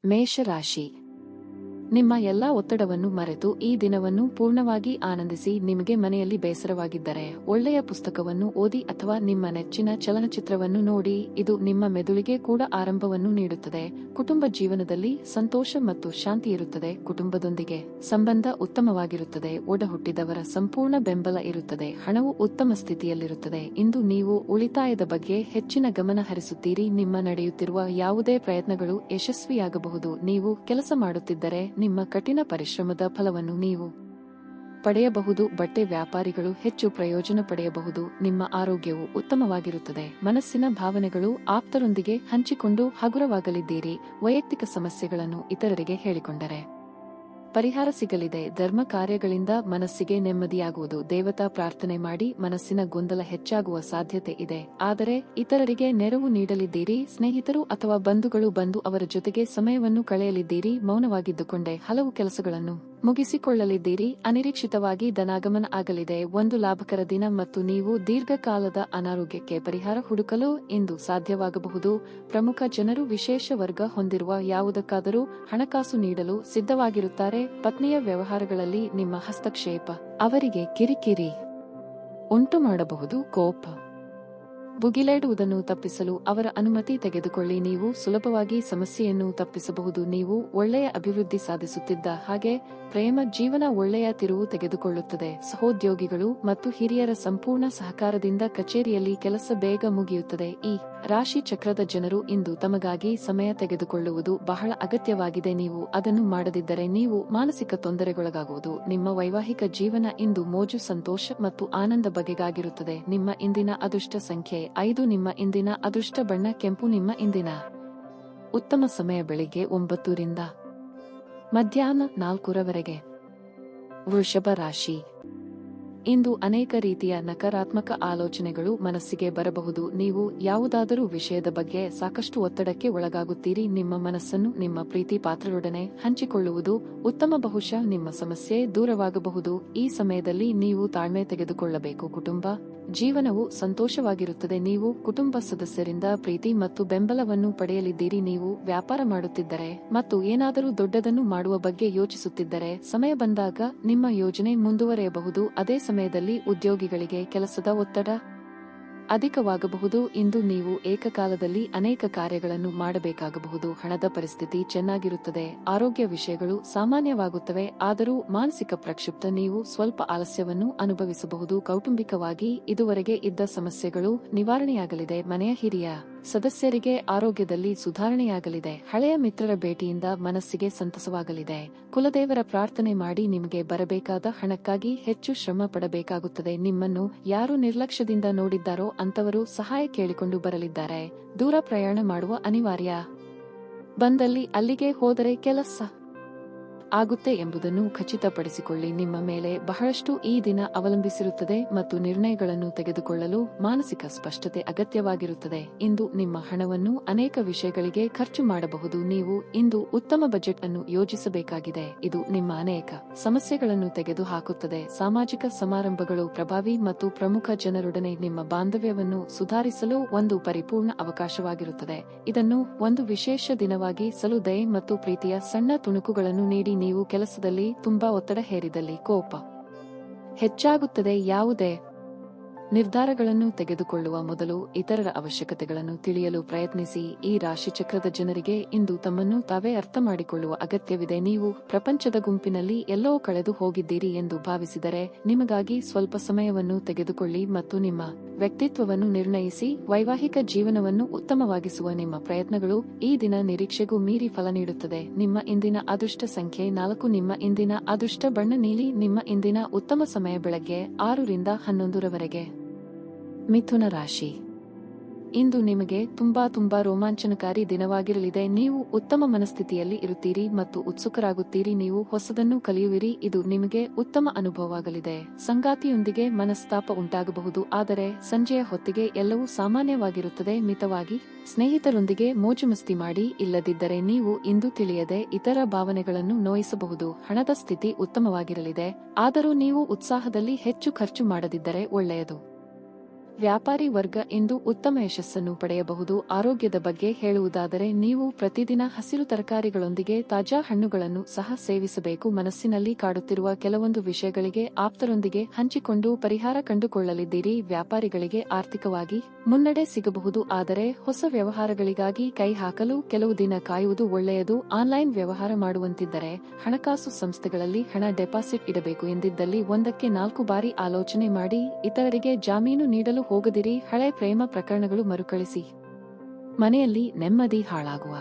ಮೇಷರಾಶಿ. ನಿಮ್ಮ ಎಲ್ಲಾ ಒತ್ತಡವನ್ನು ಮರೆತು ಈ ದಿನವನ್ನು ಪೂರ್ಣವಾಗಿ ಆನಂದಿಸಿ. ನಿಮಗೆ ಮನೆಯಲ್ಲಿ ಬೇಸರವಾಗಿದ್ದರೆ ಒಳ್ಳೆಯ ಪುಸ್ತಕವನ್ನು ಓದಿ ಅಥವಾ ನಿಮ್ಮ ನೆಚ್ಚಿನ ಚಲನಚಿತ್ರವನ್ನು ನೋಡಿ. ಇದು ನಿಮ್ಮ ಮೆದುಳಿಗೆ ಕೂಡ ಆರಂಭವನ್ನು ನೀಡುತ್ತದೆ. ಕುಟುಂಬ ಜೀವನದಲ್ಲಿ ಸಂತೋಷ ಮತ್ತು ಶಾಂತಿ ಇರುತ್ತದೆ. ಕುಟುಂಬದೊಂದಿಗೆ ಸಂಬಂಧ ಉತ್ತಮವಾಗಿರುತ್ತದೆ. ಒಡಹುಟ್ಟಿದವರ ಸಂಪೂರ್ಣ ಬೆಂಬಲ ಇರುತ್ತದೆ. ಹಣವು ಉತ್ತಮ ಸ್ಥಿತಿಯಲ್ಲಿರುತ್ತದೆ. ಇಂದು ನೀವು ಉಳಿತಾಯದ ಬಗ್ಗೆ ಹೆಚ್ಚಿನ ಗಮನ ಹರಿಸುತ್ತೀರಿ. ನಿಮ್ಮ ನಡೆಯುತ್ತಿರುವ ಯಾವುದೇ ಪ್ರಯತ್ನಗಳು ಯಶಸ್ವಿಯಾಗಬಹುದು. ನೀವು ಕೆಲಸ ಮಾಡುತ್ತಿದ್ದರೆ ನಿಮ್ಮ ಕಠಿಣ ಪರಿಶ್ರಮದ ಫಲವನ್ನು ನೀವು ಪಡೆಯಬಹುದು. ಬಟ್ಟೆ ವ್ಯಾಪಾರಿಗಳು ಹೆಚ್ಚು ಪ್ರಯೋಜನ ಪಡೆಯಬಹುದು. ನಿಮ್ಮ ಆರೋಗ್ಯವು ಉತ್ತಮವಾಗಿರುತ್ತದೆ. ಮನಸ್ಸಿನ ಭಾವನೆಗಳು ಆಪ್ತರೊಂದಿಗೆ ಹಂಚಿಕೊಂಡು ಹಗುರವಾಗಲಿದ್ದೀರಿ. ವೈಯಕ್ತಿಕ ಸಮಸ್ಯೆಗಳನ್ನು ಇತರರಿಗೆ ಹೇಳಿಕೊಂಡರೆ ಪರಿಹಾರ ಸಿಗಲಿದೆ. ಧರ್ಮ ಕಾರ್ಯಗಳಿಂದ ಮನಸ್ಸಿಗೆ ನೆಮ್ಮದಿಯಾಗುವುದು. ದೇವತಾ ಪ್ರಾರ್ಥನೆ ಮಾಡಿ. ಮನಸ್ಸಿನ ಗೊಂದಲ ಹೆಚ್ಚಾಗುವ ಸಾಧ್ಯತೆ ಇದೆ, ಆದರೆ ಇತರರಿಗೆ ನೆರವು ನೀಡಲಿದ್ದೀರಿ. ಸ್ನೇಹಿತರು ಅಥವಾ ಬಂಧುಗಳು ಬಂದು ಅವರ ಜೊತೆಗೆ ಸಮಯವನ್ನು ಕಳೆಯಲಿದ್ದೀರಿ. ಮೌನವಾಗಿದ್ದುಕೊಂಡೇ ಹಲವು ಕೆಲಸಗಳನ್ನು ಮುಗಿಸಿಕೊಳ್ಳಲಿದ್ದೀರಿ. ಅನಿರೀಕ್ಷಿತವಾಗಿ ಧನಾಗಮನ ಆಗಲಿದೆ. ಒಂದು ಲಾಭಕರ ದಿನ ಮತ್ತು ನೀವು ದೀರ್ಘಕಾಲದ ಅನಾರೋಗ್ಯಕ್ಕೆ ಪರಿಹಾರ ಹುಡುಕಲು ಇಂದು ಸಾಧ್ಯವಾಗಬಹುದು. ಪ್ರಮುಖ ಜನರು ವಿಶೇಷ ವರ್ಗ ಹೊಂದಿರುವ ಯಾವುದಕ್ಕಾದರೂ ಹಣಕಾಸು ನೀಡಲು ಸಿದ್ಧವಾಗಿರುತ್ತಾರೆ. ಪತ್ನಿಯ ವ್ಯವಹಾರಗಳಲ್ಲಿ ನಿಮ್ಮ ಹಸ್ತಕ್ಷೇಪ ಅವರಿಗೆ ಕಿರಿಕಿರಿ ಉಂಟು ಮಾಡಬಹುದು. ಕೋಪ ಭುಗಿಲೇಡುವುದನ್ನು ತಪ್ಪಿಸಲು ಅವರ ಅನುಮತಿ ತೆಗೆದುಕೊಳ್ಳಿ. ನೀವು ಸುಲಭವಾಗಿ ಸಮಸ್ಯೆಯನ್ನು ತಪ್ಪಿಸಬಹುದು. ನೀವು ಒಳ್ಳೆಯ ಅಭಿವೃದ್ಧಿ ಸಾಧಿಸುತ್ತಿದ್ದ ಹಾಗೆ ಪ್ರೇಮ ಜೀವನ ಒಳ್ಳೆಯ ತಿರುವು ತೆಗೆದುಕೊಳ್ಳುತ್ತದೆ. ಸಹೋದ್ಯೋಗಿಗಳು ಮತ್ತು ಹಿರಿಯರ ಸಂಪೂರ್ಣ ಸಹಕಾರದಿಂದ ಕಚೇರಿಯಲ್ಲಿ ಕೆಲಸ ಬೇಗ ಮುಗಿಯುತ್ತದೆ. ಈ ರಾಶಿ ಚಕ್ರದ ಜನರು ಇಂದು ತಮಗಾಗಿ ಸಮಯ ತೆಗೆದುಕೊಳ್ಳುವುದು ಬಹಳ ಅಗತ್ಯವಾಗಿದೆ. ನೀವು ಅದನ್ನು ಮಾಡದಿದ್ದರೆ ನೀವು ಮಾನಸಿಕ ತೊಂದರೆಗೊಳಗಾಗುವುದು. ನಿಮ್ಮ ವೈವಾಹಿಕ ಜೀವನ ಇಂದು ಮೋಜು, ಸಂತೋಷ ಮತ್ತು ಆನಂದ ಬಗೆಗಾಗಿರುತ್ತದೆ. ನಿಮ್ಮ ಇಂದಿನ ಅದೃಷ್ಟ ಸಂಖ್ಯೆ 5. ನಿಮ್ಮ ಇಂದಿನ ಅದೃಷ್ಟ ಬಣ್ಣ ಕೆಂಪು. ನಿಮ್ಮ ಇಂದಿನ ಉತ್ತಮ ಸಮಯ ಬೆಳಿಗ್ಗೆ 9 ರಿಂದ ಮಧ್ಯಾಹ್ನ 4 ವೃಷಭ ರಾಶಿ. ಇಂದು ಅನೇಕ ರೀತಿಯ ನಕಾರಾತ್ಮಕ ಆಲೋಚನೆಗಳು ಮನಸ್ಸಿಗೆ ಬರಬಹುದು. ನೀವು ಯಾವುದಾದರೂ ವಿಷಯದ ಬಗ್ಗೆ ಸಾಕಷ್ಟು ಒತ್ತಡಕ್ಕೆ ಒಳಗಾಗುತ್ತೀರಿ. ನಿಮ್ಮ ಮನಸ್ಸನ್ನು ನಿಮ್ಮ ಪ್ರೀತಿ ಪಾತ್ರರೊಡನೆ ಹಂಚಿಕೊಳ್ಳುವುದು ಉತ್ತಮ. ಬಹುಶಃ ನಿಮ್ಮ ಸಮಸ್ಯೆ ದೂರವಾಗಬಹುದು. ಈ ಸಮಯದಲ್ಲಿ ನೀವು ತಾಳ್ಮೆ ತೆಗೆದುಕೊಳ್ಳಬೇಕು. ಕುಟುಂಬ ಜೀವನವು ಸಂತೋಷವಾಗಿರುತ್ತದೆ. ನೀವು ಕುಟುಂಬ ಸದಸ್ಯರಿಂದ ಪ್ರೀತಿ ಮತ್ತು ಬೆಂಬಲವನ್ನು ಪಡೆಯಲಿದ್ದೀರಿ. ನೀವು ವ್ಯಾಪಾರ ಮಾಡುತ್ತಿದ್ದರೆ ಮತ್ತು ಏನಾದರೂ ದೊಡ್ಡದನ್ನು ಮಾಡುವ ಬಗ್ಗೆ ಯೋಚಿಸುತ್ತಿದ್ದರೆ ಸಮಯ ಬಂದಾಗ ನಿಮ್ಮ ಯೋಜನೆ ಮುಂದುವರೆಯಬಹುದು. ಅದೇ ಸಮಯದಲ್ಲಿ ಉದ್ಯೋಗಿಗಳಿಗೆ ಕೆಲಸದ ಒತ್ತಡ ಅಧಿಕವಾಗಬಹುದು. ಇಂದು ನೀವು ಏಕಕಾಲದಲ್ಲಿ ಅನೇಕ ಕಾರ್ಯಗಳನ್ನು ಮಾಡಬೇಕಾಗಬಹುದು. ಹಣದ ಪರಿಸ್ಥಿತಿ ಚೆನ್ನಾಗಿರುತ್ತದೆ. ಆರೋಗ್ಯ ವಿಷಯಗಳು ಸಾಮಾನ್ಯವಾಗುತ್ತವೆ, ಆದರೂ ಮಾನಸಿಕ ಪ್ರಕ್ಷುಬ್ಧ. ನೀವು ಸ್ವಲ್ಪ ಆಲಸ್ಯವನ್ನು ಅನುಭವಿಸಬಹುದು. ಕೌಟುಂಬಿಕವಾಗಿ ಇದುವರೆಗೆ ಇದ್ದ ಸಮಸ್ಯೆಗಳು ನಿವಾರಣೆಯಾಗಲಿದೆ. ಮನೆಯ ಹಿರಿಯ ಸದಸ್ಯರಿಗೆ ಆರೋಗ್ಯದಲ್ಲಿ ಸುಧಾರಣೆಯಾಗಲಿದೆ. ಹಳೆಯ ಮಿತ್ರರ ಭೇಟಿಯಿಂದ ಮನಸ್ಸಿಗೆ ಸಂತಸವಾಗಲಿದೆ. ಕುಲದೇವರ ಪ್ರಾರ್ಥನೆ ಮಾಡಿ. ನಿಮಗೆ ಬರಬೇಕಾದ ಹಣಕ್ಕಾಗಿ ಹೆಚ್ಚು ಶ್ರಮ ಪಡಬೇಕಾಗುತ್ತದೆ. ನಿಮ್ಮನ್ನು ಯಾರು ನಿರ್ಲಕ್ಷ್ಯದಿಂದ ನೋಡಿದ್ದಾರೋ ಅಂತವರು ಸಹಾಯ ಕೇಳಿಕೊಂಡು ಬರಲಿದ್ದಾರೆ. ದೂರ ಪ್ರಯಾಣ ಮಾಡುವ ಅನಿವಾರ್ಯ ಬಂದಲ್ಲಿ ಅಲ್ಲಿಗೆ ಹೋದರೆ ಕೆಲಸ ಆಗುತ್ತೆ ಎಂಬುದನ್ನು ಖಚಿತಪಡಿಸಿಕೊಳ್ಳಿ. ನಿಮ್ಮ ಮೇಲೆ ಬಹಳಷ್ಟು ಈ ದಿನ ಅವಲಂಬಿಸಿರುತ್ತದೆ ಮತ್ತು ನಿರ್ಣಯಗಳನ್ನು ತೆಗೆದುಕೊಳ್ಳಲು ಮಾನಸಿಕ ಸ್ಪಷ್ಟತೆ ಅಗತ್ಯವಾಗಿರುತ್ತದೆ. ಇಂದು ನಿಮ್ಮ ಹಣವನ್ನು ಅನೇಕ ವಿಷಯಗಳಿಗೆ ಖರ್ಚು ಮಾಡಬಹುದು. ನೀವು ಇಂದು ಉತ್ತಮ ಬಜೆಟ್ ಅನ್ನು ಯೋಜಿಸಬೇಕಾಗಿದೆ. ಇದು ನಿಮ್ಮ ಅನೇಕ ಸಮಸ್ಯೆಗಳನ್ನು ತೆಗೆದುಹಾಕುತ್ತದೆ. ಸಾಮಾಜಿಕ ಸಮಾರಂಭಗಳು ಪ್ರಭಾವಿ ಮತ್ತು ಪ್ರಮುಖ ಜನರೊಡನೆ ನಿಮ್ಮ ಬಾಂಧವ್ಯವನ್ನು ಸುಧಾರಿಸಲು ಒಂದು ಪರಿಪೂರ್ಣ ಅವಕಾಶವಾಗಿರುತ್ತದೆ. ಇದನ್ನು ಒಂದು ವಿಶೇಷ ದಿನವಾಗಿ ಸಲು ದಯೆ ಮತ್ತು ಪ್ರೀತಿಯ ಸಣ್ಣ ತುಣುಕುಗಳನ್ನು ನೀಡಿ. ನೀವು ಕೆಲಸದಲ್ಲಿ ತುಂಬಾ ಒತ್ತಡ ಹೇರಿದಲ್ಲಿ ಕೋಪ ಹೆಚ್ಚಾಗುತ್ತದೆ. ಯಾವುದೇ ನಿರ್ಧಾರಗಳನ್ನು ತೆಗೆದುಕೊಳ್ಳುವ ಮೊದಲು ಇತರರ ಅವಶ್ಯಕತೆಗಳನ್ನು ತಿಳಿಯಲು ಪ್ರಯತ್ನಿಸಿ. ಈ ರಾಶಿಚಕ್ರದ ಜನರಿಗೆ ಇಂದು ತಮ್ಮನ್ನು ತಾವೇ ಅರ್ಥ ಮಾಡಿಕೊಳ್ಳುವ ಅಗತ್ಯವಿದೆ. ನೀವು ಪ್ರಪಂಚದ ಗುಂಪಿನಲ್ಲಿ ಎಲ್ಲೋ ಕಳೆದು ಹೋಗಿದ್ದೀರಿ ಎಂದು ಭಾವಿಸಿದರೆ ನಿಮಗಾಗಿ ಸ್ವಲ್ಪ ಸಮಯವನ್ನು ತೆಗೆದುಕೊಳ್ಳಿ ಮತ್ತು ನಿಮ್ಮ ವ್ಯಕ್ತಿತ್ವವನ್ನು ನಿರ್ಣಯಿಸಿ. ವೈವಾಹಿಕ ಜೀವನವನ್ನು ಉತ್ತಮವಾಗಿಸುವ ನಿಮ್ಮ ಪ್ರಯತ್ನಗಳು ಈ ದಿನ ನಿರೀಕ್ಷೆಗೂ ಮೀರಿ ಫಲ ನೀಡುತ್ತದೆ. ನಿಮ್ಮ ಇಂದಿನ ಅದೃಷ್ಟ ಸಂಖ್ಯೆ 4. ನಿಮ್ಮ ಇಂದಿನ ಅದೃಷ್ಟ ಬಣ್ಣ ನೀಲಿ. ನಿಮ್ಮ ಇಂದಿನ ಉತ್ತಮ ಸಮಯ ಬೆಳಗ್ಗೆ 6 ರಿಂದ 11 ಮಿಥುನ ರಾಶಿ. ಇಂದು ನಿಮಗೆ ತುಂಬಾ ರೋಮಾಂಚನಕಾರಿ ದಿನವಾಗಿರಲಿದೆ. ನೀವು ಉತ್ತಮ ಮನಸ್ಥಿತಿಯಲ್ಲಿ ಇರುತ್ತೀರಿ ಮತ್ತು ಉತ್ಸುಕರಾಗುತ್ತೀರಿ. ನೀವು ಹೊಸದನ್ನು ಕಲಿಯುವಿರಿ. ಇದು ನಿಮಗೆ ಉತ್ತಮ ಅನುಭವವಾಗಲಿದೆ. ಸಂಗಾತಿಯೊಂದಿಗೆ ಮನಸ್ತಾಪ ಉಂಟಾಗಬಹುದು, ಆದರೆ ಸಂಜೆಯ ಹೊತ್ತಿಗೆ ಎಲ್ಲವೂ ಸಾಮಾನ್ಯವಾಗಿರುತ್ತದೆ. ಮಿತವಾಗಿ ಸ್ನೇಹಿತರೊಂದಿಗೆ ಮೋಜುಮಸ್ತಿ ಮಾಡಿ. ಇಲ್ಲದಿದ್ದರೆ ನೀವು ಇಂದು ತಿಳಿಯದೆ ಇತರ ಭಾವನೆಗಳನ್ನು ನೋಯಿಸಬಹುದು. ಹಣದ ಸ್ಥಿತಿ ಉತ್ತಮವಾಗಿರಲಿದೆ, ಆದರೂ ನೀವು ಉತ್ಸಾಹದಲ್ಲಿ ಹೆಚ್ಚು ಖರ್ಚು ಮಾಡದಿದ್ದರೆ ಒಳ್ಳೆಯದು. ವ್ಯಾಪಾರಿ ವರ್ಗ ಇಂದು ಉತ್ತಮ ಯಶಸ್ಸನ್ನು ಪಡೆಯಬಹುದು. ಆರೋಗ್ಯದ ಬಗ್ಗೆ ಹೇಳುವುದಾದರೆ ನೀವು ಪ್ರತಿದಿನ ಹಸಿರು ತರಕಾರಿಗಳೊಂದಿಗೆ ತಾಜಾ ಹಣ್ಣುಗಳನ್ನು ಸಹ ಸೇವಿಸಬೇಕು. ಮನಸ್ಸಿನಲ್ಲಿ ಕಾಡುತ್ತಿರುವ ಕೆಲವೊಂದು ವಿಷಯಗಳಿಗೆ ಆಪ್ತರೊಂದಿಗೆ ಹಂಚಿಕೊಂಡು ಪರಿಹಾರ ಕಂಡುಕೊಳ್ಳಲಿದ್ದೀರಿ. ವ್ಯಾಪಾರಿಗಳಿಗೆ ಆರ್ಥಿಕವಾಗಿ ಮುನ್ನಡೆ ಸಿಗಬಹುದು, ಆದರೆ ಹೊಸ ವ್ಯವಹಾರಗಳಿಗಾಗಿ ಕೈ ಹಾಕಲು ಕೆಲವು ದಿನ ಕಾಯುವುದು ಒಳ್ಳೆಯದು. ಆನ್ಲೈನ್ ವ್ಯವಹಾರ ಮಾಡುವಂತಿದ್ದರೆ ಹಣಕಾಸು ಸಂಸ್ಥೆಗಳಲ್ಲಿ ಹಣ ಡೆಪಾಸಿಟ್ ಇಡಬೇಕು ಎಂದಿದ್ದಲ್ಲಿ 1-4 ಬಾರಿ ಆಲೋಚನೆ ಮಾಡಿ. ಇತರರಿಗೆ ಜಾಮೀನು ನೀಡಲು ಹೋಗದಿರಿ. ಹಳೆ ಪ್ರೇಮ ಪ್ರಕರಣಗಳು ಮರುಕಳಿಸಿ ಮನೆಯಲ್ಲಿ ನೆಮ್ಮದಿ ಹಾಳಾಗುವ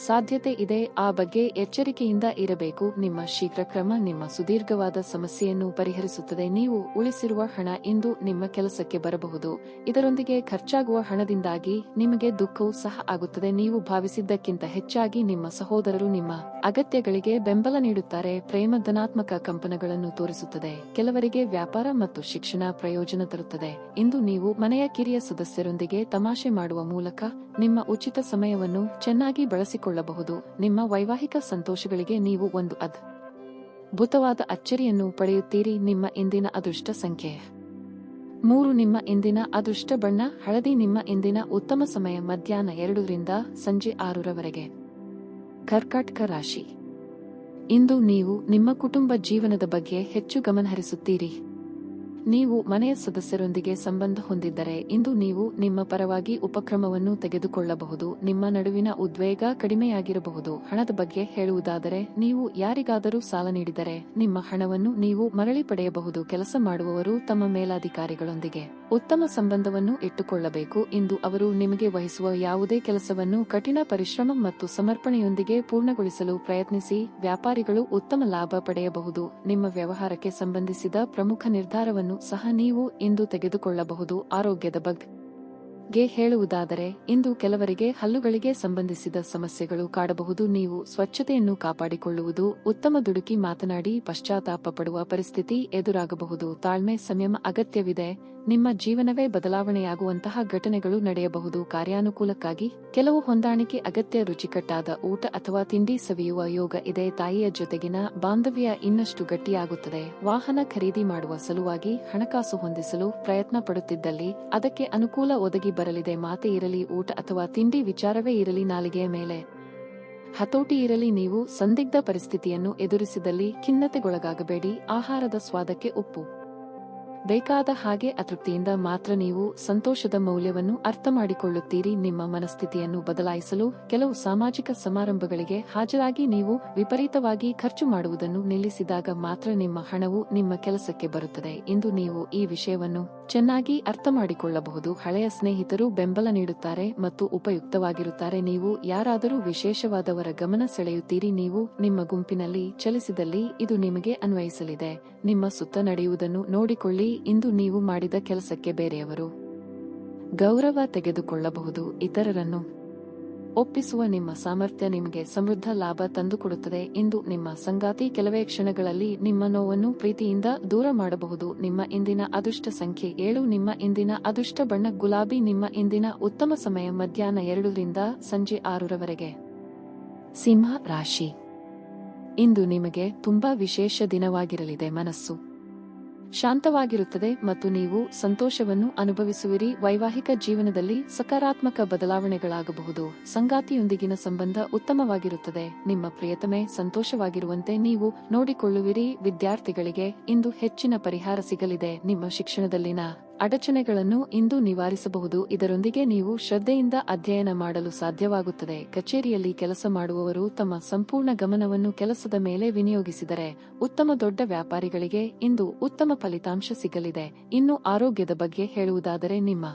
ಸಾಧ್ಯತೆ ಇದೆ. ಆ ಬಗ್ಗೆ ಎಚ್ಚರಿಕೆಯಿಂದ ಇರಬೇಕು. ನಿಮ್ಮ ಶೀಘ್ರ ಕ್ರಮ ನಿಮ್ಮ ಸುದೀರ್ಘವಾದ ಸಮಸ್ಯೆಯನ್ನು ಪರಿಹರಿಸುತ್ತದೆ. ನೀವು ಉಳಿಸಿರುವ ಹಣ ಇಂದು ನಿಮ್ಮ ಕೆಲಸಕ್ಕೆ ಬರಬಹುದು. ಇದರೊಂದಿಗೆ ಖರ್ಚಾಗುವ ಹಣದಿಂದಾಗಿ ನಿಮಗೆ ದುಃಖವೂ ಸಹ ಆಗುತ್ತದೆ. ನೀವು ಭಾವಿಸಿದ್ದಕ್ಕಿಂತ ಹೆಚ್ಚಾಗಿ ನಿಮ್ಮ ಸಹೋದರರು ನಿಮ್ಮ ಅಗತ್ಯಗಳಿಗೆ ಬೆಂಬಲ ನೀಡುತ್ತಾರೆ. ಪ್ರೇಮ ಧನಾತ್ಮಕ ಕಂಪನಗಳನ್ನು ತೋರಿಸುತ್ತದೆ. ಕೆಲವರಿಗೆ ವ್ಯಾಪಾರ ಮತ್ತು ಶಿಕ್ಷಣ ಪ್ರಯೋಜನ ತರುತ್ತದೆ. ಇಂದು ನೀವು ಮನೆಯ ಕಿರಿಯ ಸದಸ್ಯರೊಂದಿಗೆ ತಮಾಷೆ ಮಾಡುವ ಮೂಲಕ ನಿಮ್ಮ ಉಚಿತ ಸಮಯವನ್ನು ಚೆನ್ನಾಗಿ ಬಳಸಿಕೊಳ್ಳಬಹುದು. ನಿಮ್ಮ ವೈವಾಹಿಕ ಸಂತೋಷಗಳಿಗೆ ನೀವು ಒಂದು ಅದ್ಭುತವಾದ ಅಚ್ಚರಿಯನ್ನು ಪಡೆಯುತ್ತೀರಿ. ನಿಮ್ಮ ಇಂದಿನ ಅದೃಷ್ಟ ಸಂಖ್ಯೆ 3. ನಿಮ್ಮ ಇಂದಿನ ಅದೃಷ್ಟ ಬಣ್ಣ ಹಳದಿ. ನಿಮ್ಮ ಇಂದಿನ ಉತ್ತಮ ಸಮಯ ಮಧ್ಯಾಹ್ನ 2 ರಿಂದ ಸಂಜೆ 6 ರವರೆಗೆ. ಕರ್ಕಾಟಕ ರಾಶಿ. ಇಂದು ನೀವು ನಿಮ್ಮ ಕುಟುಂಬ ಜೀವನದ ಬಗ್ಗೆ ಹೆಚ್ಚು ಗಮನಹರಿಸುತ್ತೀರಿ. ನೀವು ಮನೆಯ ಸದಸ್ಯರೊಂದಿಗೆ ಸಂಬಂಧ ಹೊಂದಿದ್ದರೆ ಇಂದು ನೀವು ನಿಮ್ಮ ಪರವಾಗಿ ಉಪಕ್ರಮವನ್ನು ತೆಗೆದುಕೊಳ್ಳಬಹುದು. ನಿಮ್ಮ ನಡುವಿನ ಉದ್ವೇಗ ಕಡಿಮೆಯಾಗಿರಬಹುದು. ಹಣದ ಬಗ್ಗೆ ಹೇಳುವುದಾದರೆ ನೀವು ಯಾರಿಗಾದರೂ ಸಾಲ ನೀಡಿದರೆ ನಿಮ್ಮ ಹಣವನ್ನು ನೀವು ಮರಳಿ ಪಡೆಯಬಹುದು. ಕೆಲಸ ಮಾಡುವವರು ತಮ್ಮ ಮೇಲಾಧಿಕಾರಿಗಳೊಂದಿಗೆ ಉತ್ತಮ ಸಂಬಂಧವನ್ನು ಇಟ್ಟುಕೊಳ್ಳಬೇಕು. ಇಂದು ಅವರು ನಿಮಗೆ ವಹಿಸುವ ಯಾವುದೇ ಕೆಲಸವನ್ನು ಕಠಿಣ ಪರಿಶ್ರಮ ಮತ್ತು ಸಮರ್ಪಣೆಯೊಂದಿಗೆ ಪೂರ್ಣಗೊಳಿಸಲು ಪ್ರಯತ್ನಿಸಿ. ವ್ಯಾಪಾರಿಗಳು ಉತ್ತಮ ಲಾಭ ಪಡೆಯಬಹುದು. ನಿಮ್ಮ ವ್ಯವಹಾರಕ್ಕೆ ಸಂಬಂಧಿಸಿದ ಪ್ರಮುಖ ನಿರ್ಧಾರವನ್ನು ಸಹ ನೀವು ಇಂದು ತೆಗೆದುಕೊಳ್ಳಬಹುದು. ಆರೋಗ್ಯದ ಬಗ್ಗೆ ಹೇಳುವುದಾದರೆ ಇಂದು ಕೆಲವರಿಗೆ ಹಲ್ಲುಗಳಿಗೆ ಸಂಬಂಧಿಸಿದ ಸಮಸ್ಯೆಗಳು ಕಾಡಬಹುದು. ನೀವು ಸ್ವಚ್ಛತೆಯನ್ನು ಕಾಪಾಡಿಕೊಳ್ಳುವುದು ಉತ್ತಮ. ದುಡುಕಿ ಮಾತನಾಡಿ ಪಶ್ಚಾತ್ತಾಪ ಪಡುವ ಪರಿಸ್ಥಿತಿ ಎದುರಾಗಬಹುದು. ತಾಳ್ಮೆ ಸಂಯಮ ಅಗತ್ಯವಿದೆ. ನಿಮ್ಮ ಜೀವನವೇ ಬದಲಾವಣೆಯಾಗುವಂತಹ ಘಟನೆಗಳು ನಡೆಯಬಹುದು. ಕಾರ್ಯಾನುಕೂಲಕ್ಕಾಗಿ ಕೆಲವು ಹೊಂದಾಣಿಕೆ ಅಗತ್ಯ. ರುಚಿಕಟ್ಟಾದ ಊಟ ಅಥವಾ ತಿಂಡಿ ಸವಿಯುವ ಯೋಗ ಇದೆ. ತಾಯಿಯ ಜೊತೆಗಿನ ಬಾಂಧವ್ಯ ಇನ್ನಷ್ಟು ಗಟ್ಟಿಯಾಗುತ್ತದೆ. ವಾಹನ ಖರೀದಿ ಮಾಡುವ ಸಲುವಾಗಿ ಹಣಕಾಸು ಹೊಂದಿಸಲು ಪ್ರಯತ್ನ ಪಡುತ್ತಿದ್ದಲ್ಲಿ ಅದಕ್ಕೆ ಅನುಕೂಲ ಒದಗಿ ಬರಲಿದೆ. ಮಾತೆ ಇರಲಿ, ಊಟ ಅಥವಾ ತಿಂಡಿ ವಿಚಾರವೇ ಇರಲಿ, ನಾಲಿಗೆಯ ಮೇಲೆ ಹತೋಟಿ ಇರಲಿ. ನೀವು ಸಂದಿಗ್ಧ ಪರಿಸ್ಥಿತಿಯನ್ನು ಎದುರಿಸಿದಲ್ಲಿ ಖಿನ್ನತೆಗೊಳಗಾಗಬೇಡಿ. ಆಹಾರದ ಸ್ವಾದಕ್ಕೆ ಉಪ್ಪು ಬೇಕಾದ ಹಾಗೆ ಅತೃಪ್ತಿಯಿಂದ ಮಾತ್ರ ನೀವು ಸಂತೋಷದ ಮೌಲ್ಯವನ್ನು ಅರ್ಥ ಮಾಡಿಕೊಳ್ಳುತ್ತೀರಿ. ನಿಮ್ಮ ಮನಸ್ಥಿತಿಯನ್ನು ಬದಲಾಯಿಸಲು ಕೆಲವು ಸಾಮಾಜಿಕ ಸಮಾರಂಭಗಳಿಗೆ ಹಾಜರಾಗಿ ನೀವು ವಿಪರೀತವಾಗಿ ಖರ್ಚು ಮಾಡುವುದನ್ನು ನಿಲ್ಲಿಸಿದಾಗ ಮಾತ್ರ ನಿಮ್ಮ ಹಣವು ನಿಮ್ಮ ಕೆಲಸಕ್ಕೆ ಬರುತ್ತದೆ. ಇಂದು ನೀವು ಈ ವಿಷಯವನ್ನು ಚೆನ್ನಾಗಿ ಅರ್ಥ ಮಾಡಿಕೊಳ್ಳಬಹುದು. ಹಳೆಯ ಸ್ನೇಹಿತರು ಬೆಂಬಲ ನೀಡುತ್ತಾರೆ ಮತ್ತು ಉಪಯುಕ್ತವಾಗಿರುತ್ತಾರೆ. ನೀವು ಯಾರಾದರೂ ವಿಶೇಷವಾದವರ ಗಮನ ಸೆಳೆಯುತ್ತೀರಿ. ನೀವು ನಿಮ್ಮ ಗುಂಪಿನಲ್ಲಿ ಚಲಿಸಿದಲ್ಲಿ ಇದು ನಿಮಗೆ ಅನ್ವಯಿಸಲಿದೆ. ನಿಮ್ಮ ಸುತ್ತ ನಡೆಯುವುದನ್ನು ನೋಡಿಕೊಳ್ಳಿ. ಇಂದು ನೀವು ಮಾಡಿದ ಕೆಲಸಕ್ಕೆ ಬೇರೆಯವರು ಗೌರವ ತೆಗೆದುಕೊಳ್ಳಬಹುದು. ಇತರರನ್ನು ಒಪ್ಪಿಸುವ ನಿಮ್ಮ ಸಾಮರ್ಥ್ಯ ನಿಮಗೆ ಸಮೃದ್ಧ ಲಾಭ ತಂದುಕೊಡುತ್ತದೆ. ಇಂದು ನಿಮ್ಮ ಸಂಗಾತಿ ಕೆಲವೇ ಕ್ಷಣಗಳಲ್ಲಿ ನಿಮ್ಮ ನೋವನ್ನು ಪ್ರೀತಿಯಿಂದ ದೂರ ಮಾಡಬಹುದು. ನಿಮ್ಮ ಇಂದಿನ ಅದೃಷ್ಟ ಸಂಖ್ಯೆ 7. ನಿಮ್ಮ ಇಂದಿನ ಅದೃಷ್ಟ ಬಣ್ಣ ಗುಲಾಬಿ. ನಿಮ್ಮ ಇಂದಿನ ಉತ್ತಮ ಸಮಯ ಮಧ್ಯಾಹ್ನ 2 ರಿಂದ ಸಂಜೆ 6 ರವರೆಗೆ. ಸಿಂಹ ರಾಶಿ. ಇಂದು ನಿಮಗೆ ತುಂಬಾ ವಿಶೇಷ ದಿನವಾಗಿರಲಿದೆ. ಮನಸ್ಸು ಶಾಂತವಾಗಿರುತ್ತದೆ ಮತ್ತು ನೀವು ಸಂತೋಷವನ್ನು ಅನುಭವಿಸುವಿರಿ. ವೈವಾಹಿಕ ಜೀವನದಲ್ಲಿ ಸಕಾರಾತ್ಮಕ ಬದಲಾವಣೆಗಳಾಗಬಹುದು. ಸಂಗಾತಿಯೊಂದಿಗಿನ ಸಂಬಂಧ ಉತ್ತಮವಾಗಿರುತ್ತದೆ. ನಿಮ್ಮ ಪ್ರಿಯತಮೆ ಸಂತೋಷವಾಗಿರುವಂತೆ ನೀವು ನೋಡಿಕೊಳ್ಳುವಿರಿ. ವಿದ್ಯಾರ್ಥಿಗಳಿಗೆ ಇಂದು ಹೆಚ್ಚಿನ ಪರಿಹಾರ ಸಿಗಲಿದೆ. ನಿಮ್ಮ ಶಿಕ್ಷಣದಲ್ಲಿನ ಅಡಚಣೆಗಳನ್ನು ಇಂದು ನಿವಾರಿಸಬಹುದು. ಇದರೊಂದಿಗೆ ನೀವು ಶ್ರದ್ಧೆಯಿಂದ ಅಧ್ಯಯನ ಮಾಡಲು ಸಾಧ್ಯವಾಗುತ್ತದೆ. ಕಚೇರಿಯಲ್ಲಿ ಕೆಲಸ ಮಾಡುವವರು ತಮ್ಮ ಸಂಪೂರ್ಣ ಗಮನವನ್ನು ಕೆಲಸದ ಮೇಲೆ ವಿನಿಯೋಗಿಸಿದರೆ ಉತ್ತಮ. ದೊಡ್ಡ ವ್ಯಾಪಾರಿಗಳಿಗೆ ಇಂದು ಉತ್ತಮ ಫಲಿತಾಂಶ ಸಿಗಲಿದೆ. ಇನ್ನು ಆರೋಗ್ಯದ ಬಗ್ಗೆ ಹೇಳುವುದಾದರೆ ನಿಮ್ಮ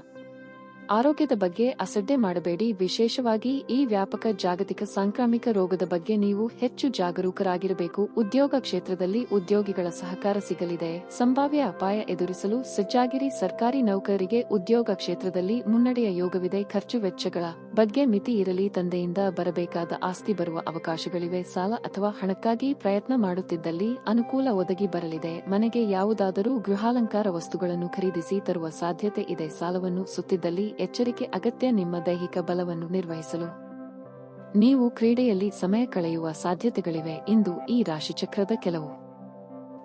ಆರೋಗ್ಯದ ಬಗ್ಗೆ ಅಸಡ್ಡೆ ಮಾಡಬೇಡಿ. ವಿಶೇಷವಾಗಿ ಈ ವ್ಯಾಪಕ ಜಾಗತಿಕ ಸಾಂಕ್ರಾಮಿಕ ರೋಗದ ಬಗ್ಗೆ ನೀವು ಹೆಚ್ಚು ಜಾಗರೂಕರಾಗಿರಬೇಕು. ಉದ್ಯೋಗ ಕ್ಷೇತ್ರದಲ್ಲಿ ಉದ್ಯೋಗಿಗಳ ಸಹಕಾರ ಸಿಗಲಿದೆ. ಸಂಭಾವ್ಯ ಅಪಾಯ ಎದುರಿಸಲು ಸಜ್ಜಾಗಿರಿ. ಸರ್ಕಾರಿ ನೌಕರರಿಗೆ ಉದ್ಯೋಗ ಕ್ಷೇತ್ರದಲ್ಲಿ ಮುನ್ನಡೆಯ ಯೋಗವಿದೆ. ಖರ್ಚು ವೆಚ್ಚಗಳ ಬಗ್ಗೆ ಮಿತಿ ಇರಲಿ. ತಂದೆಯಿಂದ ಬರಬೇಕಾದ ಆಸ್ತಿ ಬರುವ ಅವಕಾಶಗಳಿವೆ. ಸಾಲ ಅಥವಾ ಹಣಕ್ಕಾಗಿ ಪ್ರಯತ್ನ ಮಾಡುತ್ತಿದ್ದಲ್ಲಿ ಅನುಕೂಲ ಒದಗಿ ಬರಲಿದೆ. ಮನೆಗೆ ಯಾವುದಾದರೂ ಗೃಹಾಲಂಕಾರ ವಸ್ತುಗಳನ್ನು ಖರೀದಿಸಿ ತರುವ ಸಾಧ್ಯತೆ ಇದೆ. ಸಾಲವನ್ನು ಸುತ್ತಿದ್ದಲ್ಲಿ ಎಚ್ಚರಿಕೆ ಅಗತ್ಯ. ನಿಮ್ಮ ದೈಹಿಕ ಬಲವನ್ನು ನಿರ್ವಹಿಸಲು ನೀವು ಕ್ರೀಡೆಯಲ್ಲಿ ಸಮಯ ಕಳೆಯುವ ಸಾಧ್ಯತೆಗಳಿವೆ. ಇಂದು ಈ ರಾಶಿಚಕ್ರದ ಕೆಲವು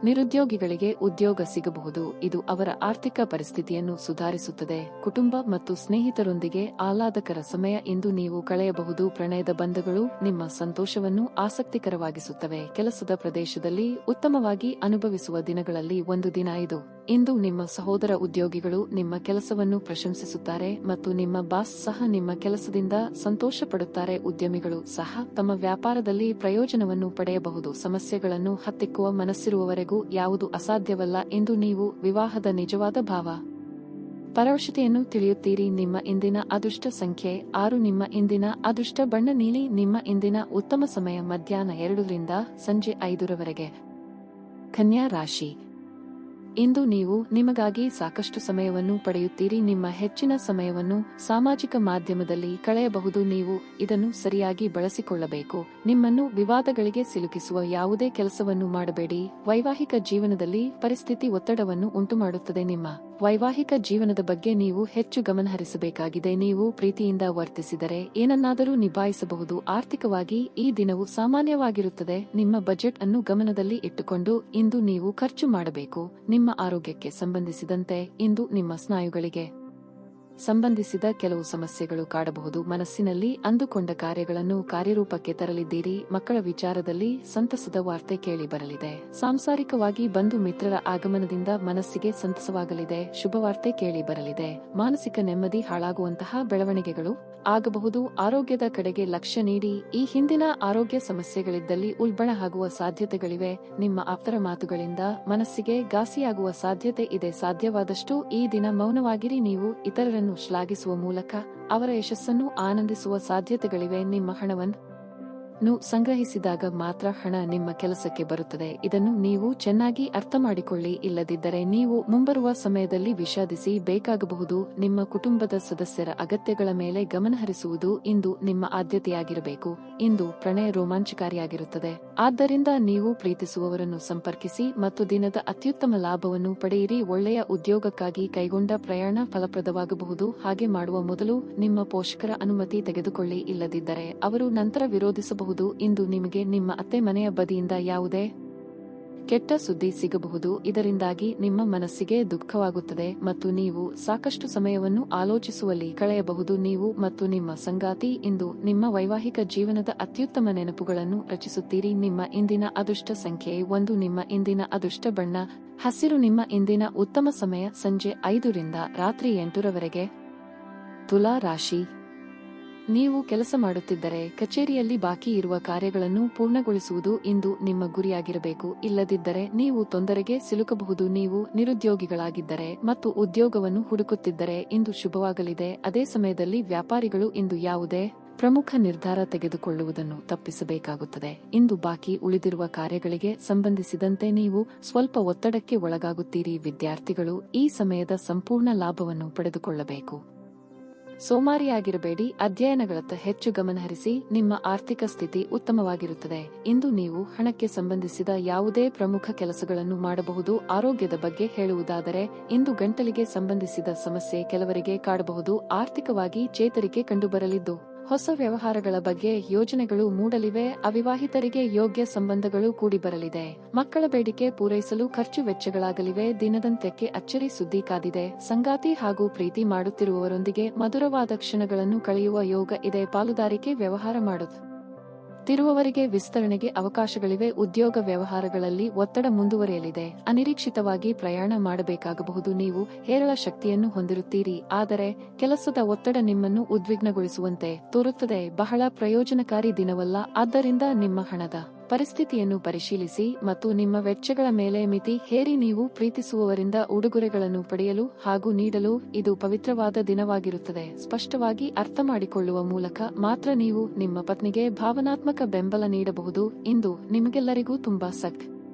ನಿರುದ್ಯೋಗಿಗಳಿಗೆ ಉದ್ಯೋಗ ಸಿಗಬಹುದು. ಇದು ಅವರ ಆರ್ಥಿಕ ಪರಿಸ್ಥಿತಿಯನ್ನು ಸುಧಾರಿಸುತ್ತದೆ. ಕುಟುಂಬ ಮತ್ತು ಸ್ನೇಹಿತರೊಂದಿಗೆ ಆಹ್ಲಾದಕರ ಸಮಯ ಎಂದು ನೀವು ಕಳೆಯಬಹುದು. ಪ್ರಣಯದ ಬಂಧಗಳು ನಿಮ್ಮ ಸಂತೋಷವನ್ನು ಆಸಕ್ತಿಕರವಾಗಿಸುತ್ತವೆ. ಕೆಲಸದ ಪ್ರದೇಶದಲ್ಲಿ ಉತ್ತಮವಾಗಿ ಅನುಭವಿಸುವ ದಿನಗಳಲ್ಲಿ ಒಂದು ದಿನ ಇದು. ಇಂದು ನಿಮ್ಮ ಸಹೋದರ ಉದ್ಯೋಗಿಗಳು ನಿಮ್ಮ ಕೆಲಸವನ್ನು ಪ್ರಶಂಸಿಸುತ್ತಾರೆ ಮತ್ತು ನಿಮ್ಮ ಬಾಸ್ ಸಹ ನಿಮ್ಮ ಕೆಲಸದಿಂದ ಸಂತೋಷ ಪಡುತ್ತಾರೆ. ಉದ್ಯಮಿಗಳು ಸಹ ತಮ್ಮ ವ್ಯಾಪಾರದಲ್ಲಿ ಪ್ರಯೋಜನವನ್ನು ಪಡೆಯಬಹುದು. ಸಮಸ್ಯೆಗಳನ್ನು ಹತ್ತಿಕ್ಕುವ ಮನಸ್ಸಿರುವವರೆಗೂ ಯಾವುದು ಅಸಾಧ್ಯವಲ್ಲ ಎಂದು ನೀವು ವಿವಾಹದ ನಿಜವಾದ ಭಾವ ಪರವಶತೆಯನ್ನು ತಿಳಿಯುತ್ತೀರಿ. ನಿಮ್ಮ ಇಂದಿನ ಅದೃಷ್ಟ ಸಂಖ್ಯೆ 6. ನಿಮ್ಮ ಇಂದಿನ ಅದೃಷ್ಟ ಬಣ್ಣ ನೀಲಿ. ನಿಮ್ಮ ಇಂದಿನ ಉತ್ತಮ ಸಮಯ ಮಧ್ಯಾಹ್ನ 2 ರಿಂದ ಸಂಜೆ 5 ರವರೆಗೆ. ಕನ್ಯಾ ರಾಶಿ. ಇಂದು ನೀವು ನಿಮಗಾಗಿ ಸಾಕಷ್ಟು ಸಮಯವನ್ನು ಪಡೆಯುತ್ತೀರಿ. ನಿಮ್ಮ ಹೆಚ್ಚಿನ ಸಮಯವನ್ನು ಸಾಮಾಜಿಕ ಮಾಧ್ಯಮದಲ್ಲಿ ಕಳೆಯಬಹುದು. ನೀವು ಇದನ್ನು ಸರಿಯಾಗಿ ಬಳಸಿಕೊಳ್ಳಬೇಕು. ನಿಮ್ಮನ್ನು ವಿವಾದಗಳಿಗೆ ಸಿಲುಕಿಸುವ ಯಾವುದೇ ಕೆಲಸವನ್ನು ಮಾಡಬೇಡಿ. ವೈವಾಹಿಕ ಜೀವನದಲ್ಲಿ ಪರಿಸ್ಥಿತಿ ಒತ್ತಡವನ್ನು ಉಂಟುಮಾಡುತ್ತದೆ. ನಿಮ್ಮ ವೈವಾಹಿಕ ಜೀವನದ ಬಗ್ಗೆ ನೀವು ಹೆಚ್ಚು ಗಮನಹರಿಸಬೇಕಾಗಿದೆ. ನೀವು ಪ್ರೀತಿಯಿಂದ ವರ್ತಿಸಿದರೆ ಏನನ್ನಾದರೂ ನಿಭಾಯಿಸಬಹುದು. ಆರ್ಥಿಕವಾಗಿ ಈ ದಿನವು ಸಾಮಾನ್ಯವಾಗಿರುತ್ತದೆ. ನಿಮ್ಮ ಬಜೆಟ್ ಅನ್ನು ಗಮನದಲ್ಲಿ ಇಟ್ಟುಕೊಂಡು ಇಂದು ನೀವು ಖರ್ಚು ಮಾಡಬೇಕು. ನಿಮ್ಮ ಆರೋಗ್ಯಕ್ಕೆ ಸಂಬಂಧಿಸಿದಂತೆ ಇಂದು ನಿಮ್ಮ ಸ್ನಾಯುಗಳಿಗೆ ಸಂಬಂಧಿಸಿದ ಕೆಲವು ಸಮಸ್ಯೆಗಳು ಕಾಡಬಹುದು. ಮನಸ್ಸಿನಲ್ಲಿ ಅಂದುಕೊಂಡ ಕಾರ್ಯಗಳನ್ನು ಕಾರ್ಯರೂಪಕ್ಕೆ ತರಲಿದ್ದೀರಿ. ಮಕ್ಕಳ ವಿಚಾರದಲ್ಲಿ ಸಂತಸದ ವಾರ್ತೆ ಕೇಳಿ ಬರಲಿದೆ. ಸಾಂಸಾರಿಕವಾಗಿ ಬಂಧು ಮಿತ್ರರ ಆಗಮನದಿಂದ ಮನಸ್ಸಿಗೆ ಸಂತಸವಾಗಲಿದೆ. ಶುಭವಾರ್ತೆ ಕೇಳಿ ಬರಲಿದೆ. ಮಾನಸಿಕ ನೆಮ್ಮದಿ ಹಾಳಾಗುವಂತಹ ಬೆಳವಣಿಗೆಗಳು ಆಗಬಹುದು. ಆರೋಗ್ಯದ ಕಡೆಗೆ ಲಕ್ಷ್ಯ ನೀಡಿ. ಈ ಹಿಂದಿನ ಆರೋಗ್ಯ ಸಮಸ್ಯೆಗಳಿದ್ದಲ್ಲಿ ಉಲ್ಬಣವಾಗುವ ಸಾಧ್ಯತೆಗಳಿವೆ. ನಿಮ್ಮ ಆಪ್ತರ ಮಾತುಗಳಿಂದ ಮನಸ್ಸಿಗೆ ಘಾಸಿಯಾಗುವ ಸಾಧ್ಯತೆ ಇದೆ. ಸಾಧ್ಯವಾದಷ್ಟು ಈ ದಿನ ಮೌನವಾಗಿರಿ. ನೀವು ಇತರರನ್ನು ಶ್ಲಾಘಿಸುವ ಮೂಲಕ ಅವರ ಯಶಸ್ಸನ್ನು ಆನಂದಿಸುವ ಸಾಧ್ಯತೆಗಳಿವೆ. ನಿಮ್ಮ ಹಣವನ್ನು ಸಂಗ್ರಹಿಸಿದಾಗ ಮಾತ್ರ ಹಣ ನಿಮ್ಮ ಕೆಲಸಕ್ಕೆ ಬರುತ್ತದೆ. ಇದನ್ನು ನೀವು ಚೆನ್ನಾಗಿ ಅರ್ಥ ಮಾಡಿಕೊಳ್ಳಿ. ಇಲ್ಲದಿದ್ದರೆ ನೀವು ಮುಂಬರುವ ಸಮಯದಲ್ಲಿ ವಿಷಾದಿಸಿ ಬೇಕಾಗಬಹುದು. ನಿಮ್ಮ ಕುಟುಂಬದ ಸದಸ್ಯರ ಅಗತ್ಯಗಳ ಮೇಲೆ ಗಮನಹರಿಸುವುದು ಇಂದು ನಿಮ್ಮ ಆದ್ಯತೆಯಾಗಿರಬೇಕು. ಇಂದು ಪ್ರಣಯ ರೋಮಾಂಚಕಾರಿಯಾಗಿರುತ್ತದೆ. ಆದ್ದರಿಂದ ನೀವು ಪ್ರೀತಿಸುವವರನ್ನು ಸಂಪರ್ಕಿಸಿ ಮತ್ತು ದಿನದ ಅತ್ಯುತ್ತಮ ಲಾಭವನ್ನು ಪಡೆಯಿರಿ. ಒಳ್ಳೆಯ ಉದ್ಯೋಗಕ್ಕಾಗಿ ಕೈಗೊಂಡ ಪ್ರಯಾಣ ಫಲಪ್ರದವಾಗಬಹುದು. ಹಾಗೆ ಮಾಡುವ ಮೊದಲು ನಿಮ್ಮ ಪೋಷಕರ ಅನುಮತಿ ತೆಗೆದುಕೊಳ್ಳಿ. ಇಲ್ಲದಿದ್ದರೆ ಅವರು ನಂತರ ವಿರೋಧಿಸಬಹುದು. ಇಂದು ನಿಮಗೆ ನಿಮ್ಮ ಅತ್ತೆ ಮನೆಯ ಬದಿಯಿಂದ ಯಾವುದೇ ಕೆಟ್ಟ ಸುದ್ದಿ ಸಿಗಬಹುದು. ಇದರಿಂದಾಗಿ ನಿಮ್ಮ ಮನಸ್ಸಿಗೆ ದುಃಖವಾಗುತ್ತದೆ ಮತ್ತು ನೀವು ಸಾಕಷ್ಟು ಸಮಯವನ್ನು ಆಲೋಚಿಸುವಲ್ಲಿ ಕಳೆಯಬಹುದು. ನೀವು ಮತ್ತು ನಿಮ್ಮ ಸಂಗಾತಿ ಇಂದು ನಿಮ್ಮ ವೈವಾಹಿಕ ಜೀವನದ ಅತ್ಯುತ್ತಮ ನೆನಪುಗಳನ್ನು ರಚಿಸುತ್ತೀರಿ. ನಿಮ್ಮ ಇಂದಿನ ಅದೃಷ್ಟ ಸಂಖ್ಯೆ 1. ನಿಮ್ಮ ಇಂದಿನ ಅದೃಷ್ಟ ಬಣ್ಣ ಹಸಿರು. ನಿಮ್ಮ ಇಂದಿನ ಉತ್ತಮ ಸಮಯ ಸಂಜೆ 5 ರಿಂದ ರಾತ್ರಿ 8 ರವರೆಗೆ. ತುಲಾ ರಾಶಿ. ನೀವು ಕೆಲಸ ಮಾಡುತ್ತಿದ್ದರೆ ಕಚೇರಿಯಲ್ಲಿ ಬಾಕಿ ಇರುವ ಕಾರ್ಯಗಳನ್ನು ಪೂರ್ಣಗೊಳಿಸುವುದು ಇಂದು ನಿಮ್ಮ ಗುರಿಯಾಗಿರಬೇಕು. ಇಲ್ಲದಿದ್ದರೆ ನೀವು ತೊಂದರೆಗೆ ಸಿಲುಕಬಹುದು. ನೀವು ನಿರುದ್ಯೋಗಿಗಳಾಗಿದ್ದರೆ ಮತ್ತು ಉದ್ಯೋಗವನ್ನು ಹುಡುಕುತ್ತಿದ್ದರೆ ಇಂದು ಶುಭವಾಗಲಿದೆ. ಅದೇ ಸಮಯದಲ್ಲಿ ವ್ಯಾಪಾರಿಗಳು ಇಂದು ಯಾವುದೇ ಪ್ರಮುಖ ನಿರ್ಧಾರ ತೆಗೆದುಕೊಳ್ಳುವುದನ್ನು ತಪ್ಪಿಸಬೇಕಾಗುತ್ತದೆ. ಇಂದು ಬಾಕಿ ಉಳಿದಿರುವ ಕಾರ್ಯಗಳಿಗೆ ಸಂಬಂಧಿಸಿದಂತೆ ನೀವು ಸ್ವಲ್ಪ ಒತ್ತಡಕ್ಕೆ ಒಳಗಾಗುತ್ತೀರಿ. ವಿದ್ಯಾರ್ಥಿಗಳು ಈ ಸಮಯದ ಸಂಪೂರ್ಣ ಲಾಭವನ್ನು ಪಡೆದುಕೊಳ್ಳಬೇಕು. ಸೋಮಾರಿಯಾಗಿರಬೇಡಿ. ಅಧ್ಯಯನಗಳತ್ತ ಹೆಚ್ಚು ಗಮನಹರಿಸಿ. ನಿಮ್ಮ ಆರ್ಥಿಕ ಸ್ಥಿತಿ ಉತ್ತಮವಾಗಿರುತ್ತದೆ. ಇಂದು ನೀವು ಹಣಕ್ಕೆ ಸಂಬಂಧಿಸಿದ ಯಾವುದೇ ಪ್ರಮುಖ ಕೆಲಸಗಳನ್ನು ಮಾಡಬಹುದು. ಆರೋಗ್ಯದ ಬಗ್ಗೆ ಹೇಳುವುದಾದರೆ ಇಂದು ಗಂಟಲಿಗೆ ಸಂಬಂಧಿಸಿದ ಸಮಸ್ಯೆ ಕೆಲವರಿಗೆ ಕಾಡಬಹುದು. ಆರ್ಥಿಕವಾಗಿ ಚೇತರಿಕೆ ಕಂಡುಬರಲಿದ್ದು ಹೊಸ ವ್ಯವಹಾರಗಳ ಬಗ್ಗೆ ಯೋಜನೆಗಳು ಮೂಡಲಿವೆ. ಅವಿವಾಹಿತರಿಗೆ ಯೋಗ್ಯ ಸಂಬಂಧಗಳು ಕೂಡಿಬರಲಿದೆ. ಮಕ್ಕಳ ಬೇಡಿಕೆ ಪೂರೈಸಲು ಖರ್ಚು ವೆಚ್ಚಗಳಾಗಲಿವೆ. ದಿನದಂತ್ಯಕ್ಕೆ ಅಚ್ಚರಿ ಸುದ್ದಿ ಕಾದಿದೆ. ಸಂಗಾತಿ ಹಾಗೂ ಪ್ರೀತಿ ಮಾಡುತ್ತಿರುವವರೊಂದಿಗೆ ಮಧುರವಾದ ಕ್ಷಣಗಳನ್ನು ಕಳೆಯುವ ಯೋಗ ಇದೆ. ಪಾಲುದಾರಿಕೆ ವ್ಯವಹಾರ ಮಾಡುತ್ತಿರುವವರಿಗೆ ವಿಸ್ತರಣೆಗೆ ಅವಕಾಶಗಳಿವೆ. ಉದ್ಯೋಗ ವ್ಯವಹಾರಗಳಲ್ಲಿ ಒತ್ತಡ ಮುಂದುವರಿಯಲಿದೆ. ಅನಿರೀಕ್ಷಿತವಾಗಿ ಪ್ರಯಾಣ ಮಾಡಬೇಕಾಗಬಹುದು. ನೀವು ಹೇರಳ ಶಕ್ತಿಯನ್ನು ಹೊಂದಿರುತ್ತೀರಿ, ಆದರೆ ಕೆಲಸದ ಒತ್ತಡ ನಿಮ್ಮನ್ನು ಉದ್ವಿಗ್ನಗೊಳಿಸುವಂತೆ ತೋರುತ್ತದೆ. ಬಹಳ ಪ್ರಯೋಜನಕಾರಿ ದಿನವಲ್ಲ. ಆದ್ದರಿಂದ ನಿಮ್ಮ ಹಣದ ಪರಿಸ್ಥಿತಿಯನ್ನು ಪರಿಶೀಲಿಸಿ ಮತ್ತು ನಿಮ್ಮ ವೆಚ್ಚಗಳ ಮೇಲೆ ಮಿತಿ ಹೇರಿ. ನೀವು ಪ್ರೀತಿಸುವವರಿಂದ ಉಡುಗೊರೆಗಳನ್ನು ಪಡೆಯಲು ಹಾಗೂ ನೀಡಲು ಇದು ಪವಿತ್ರವಾದ ದಿನವಾಗಿರುತ್ತದೆ. ಸ್ಪಷ್ಟವಾಗಿ ಅರ್ಥ ಮಾಡಿಕೊಳ್ಳುವ ಮೂಲಕ ಮಾತ್ರ ನೀವು ನಿಮ್ಮ ಪತ್ನಿಗೆ ಭಾವನಾತ್ಮಕ ಬೆಂಬಲ ನೀಡಬಹುದು. ಇಂದು ನಿಮಗೆಲ್ಲರಿಗೂ ತುಂಬಾ